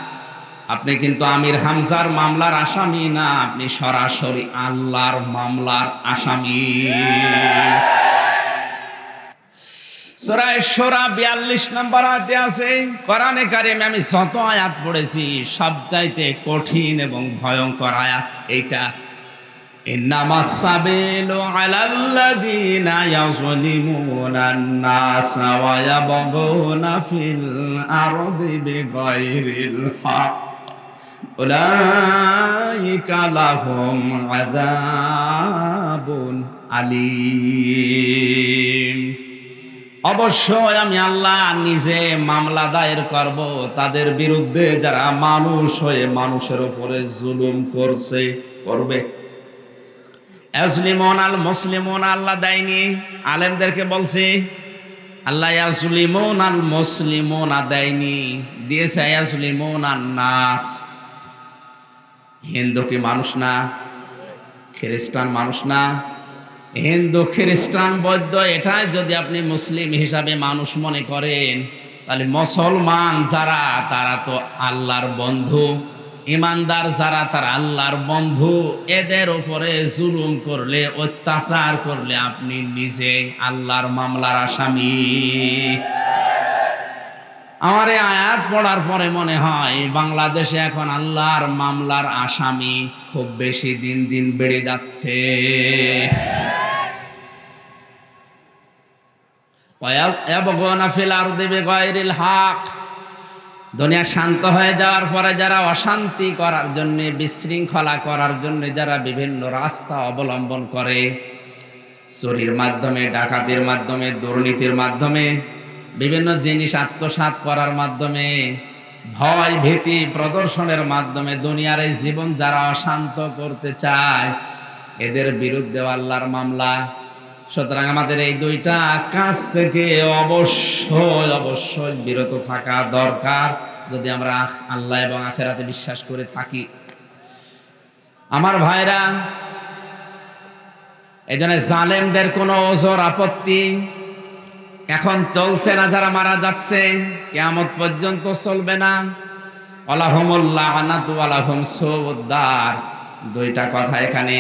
আপনি কিন্তু আমির হামজার মামলার আসামি না, আপনি সরাসরি আল্লাহর মামলার আসামি। সূরা শুরা 42 নম্বর আয়াতে আছে, কোরআনে কারিমে আমি যত আয়াত পড়েছি সবচাইতে কঠিন এবং ভয়ঙ্কর আয়াত এইটা। ইন্নামাস সাবিলু আলাল্লাযীনা ইয়াযলিমুনান নাসা ওয়া ইয়াবগুনা ফিল আরদি বিগাইরিল হক উলাইকা লাহুম আযাবুন আলীম। অবশ্যই আমি আল্লাহ নিজে মামলা দায়ের করব তাদের বিরুদ্ধে যারা মানুষ হয়ে মানুষের উপরে জুলুম করছে, করবে। ইয়াজলিমুন আল মুসলিমুন আল্লাহ দেয়নি, আলেমদেরকে বলছে আল্লাহ ইয়াজলিমুন আল মুসলিমুন দেয়নি, দিয়েছে ইয়াজলিমুন আন নাস। হিন্দু কি মানুষ না? খ্রিস্টান মানুষ না? হিন্দু, খ্রিস্টান, বৌদ্ধ, এটাই যদি আপনি মুসলিম হিসাবে মানুষ মনে করেন, তাহলে মুসলমান যারা, তারা তো আল্লাহর বন্ধু। ইমানদার যারা, তারা আল্লাহর বন্ধু। এদের উপরে জুলুম করলে, অত্যাচার করলে আপনি নিজে আল্লাহর মামলার আসামি। আমার এই আয়াত পড়ার পরে মনে হয় বাংলাদেশে এখন আল্লাহর মামলার আসামি খুব বেশি দিন দিন বেড়ে যাচ্ছে। ইয়াবগুনা ফিল আরদি বিগাইরিল হক, দুনিয়া শান্ত হয়ে যাওয়ার পরে যারা অশান্তি করার জন্য, বিশৃঙ্খলা করার জন্য যারা বিভিন্ন রাস্তা অবলম্বন করে, চুরির মাধ্যমে, ডাকাতির মাধ্যমে, দুর্নীতির মাধ্যমে, বিভিন্ন জিনিস আত্মসাৎ করার মাধ্যমে, ভয় ভীতি প্রদর্শনের মাধ্যমে দুনিয়ার এই জীবন যারা অশান্ত করতে চায়, এদের বিরুদ্ধে আল্লাহর মামলা। সুতরাং আমাদের এই দুইটা কাজ থেকে অবশ্যই বিরত থাকা দরকার, যদি আমরা আল্লাহ এবং আখিরাতে বিশ্বাস করে থাকি। আমার ভাইরা, এই জন্য জালেমদের কোনো ওজর আপত্তি এখন চলছে না, যারা মারা যাচ্ছে কিয়ামত পর্যন্ত চলবে না। ওয়ালাহুমুল লাআনাতু ওয়ালাহুম সুউদ্দার। দুইটা কথা এখানে।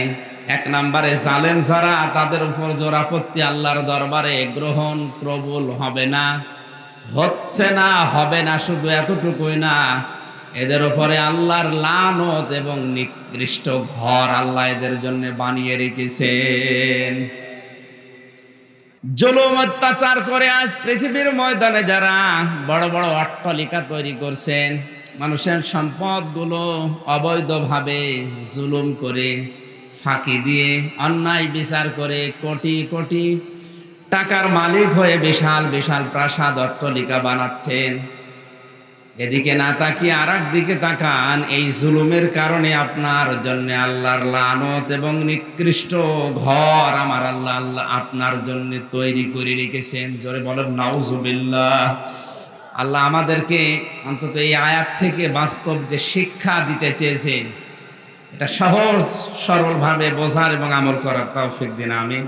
এক নম্বরে জালেম যারা, তাদের উপর জোর আপত্তি আল্লাহর দরবারে গ্রহণ কবুল হবে না, হচ্ছে না, হবে না। শুধু এতটুকুই না, এদের উপরে আল্লাহর লানত এবং নিকৃষ্ট ঘর আল্লাহ এদের জন্য বানিয়ে রেখেছেন। জুলুম অত্যাচার করে আজ পৃথিবীর ময়দানে যারা বড় বড় অট্টালিকা তৈরি করছেন, মানুষের সম্পদগুলো অবৈধভাবে জুলুম করে, ফাঁকি দিয়ে, অন্যায় বিচার করে কোটি কোটি টাকার মালিক হয়ে বিশাল বিশাল প্রাসাদ অট্টালিকা বানাচ্ছেন। এদিকে না তাকিয়ে আরেক দিকে তাকান। এই জুলুমের কারণে আপনার জন্য আল্লাহর লানত এবং নিকৃষ্ট ঘর আমার আল্লাহ আপনার জন্য তৈরি করে রেখেছেন। জোরে বলেন নাউজুবিল্লাহ। আল্লাহ আমাদেরকে অন্তত এই আয়াত থেকে বাস্তব যে শিক্ষা দিতে চেয়েছেন, এটা সহজ সরল ভাবে বোঝার এবং আমল করার তৌফিক দিন। আমিন।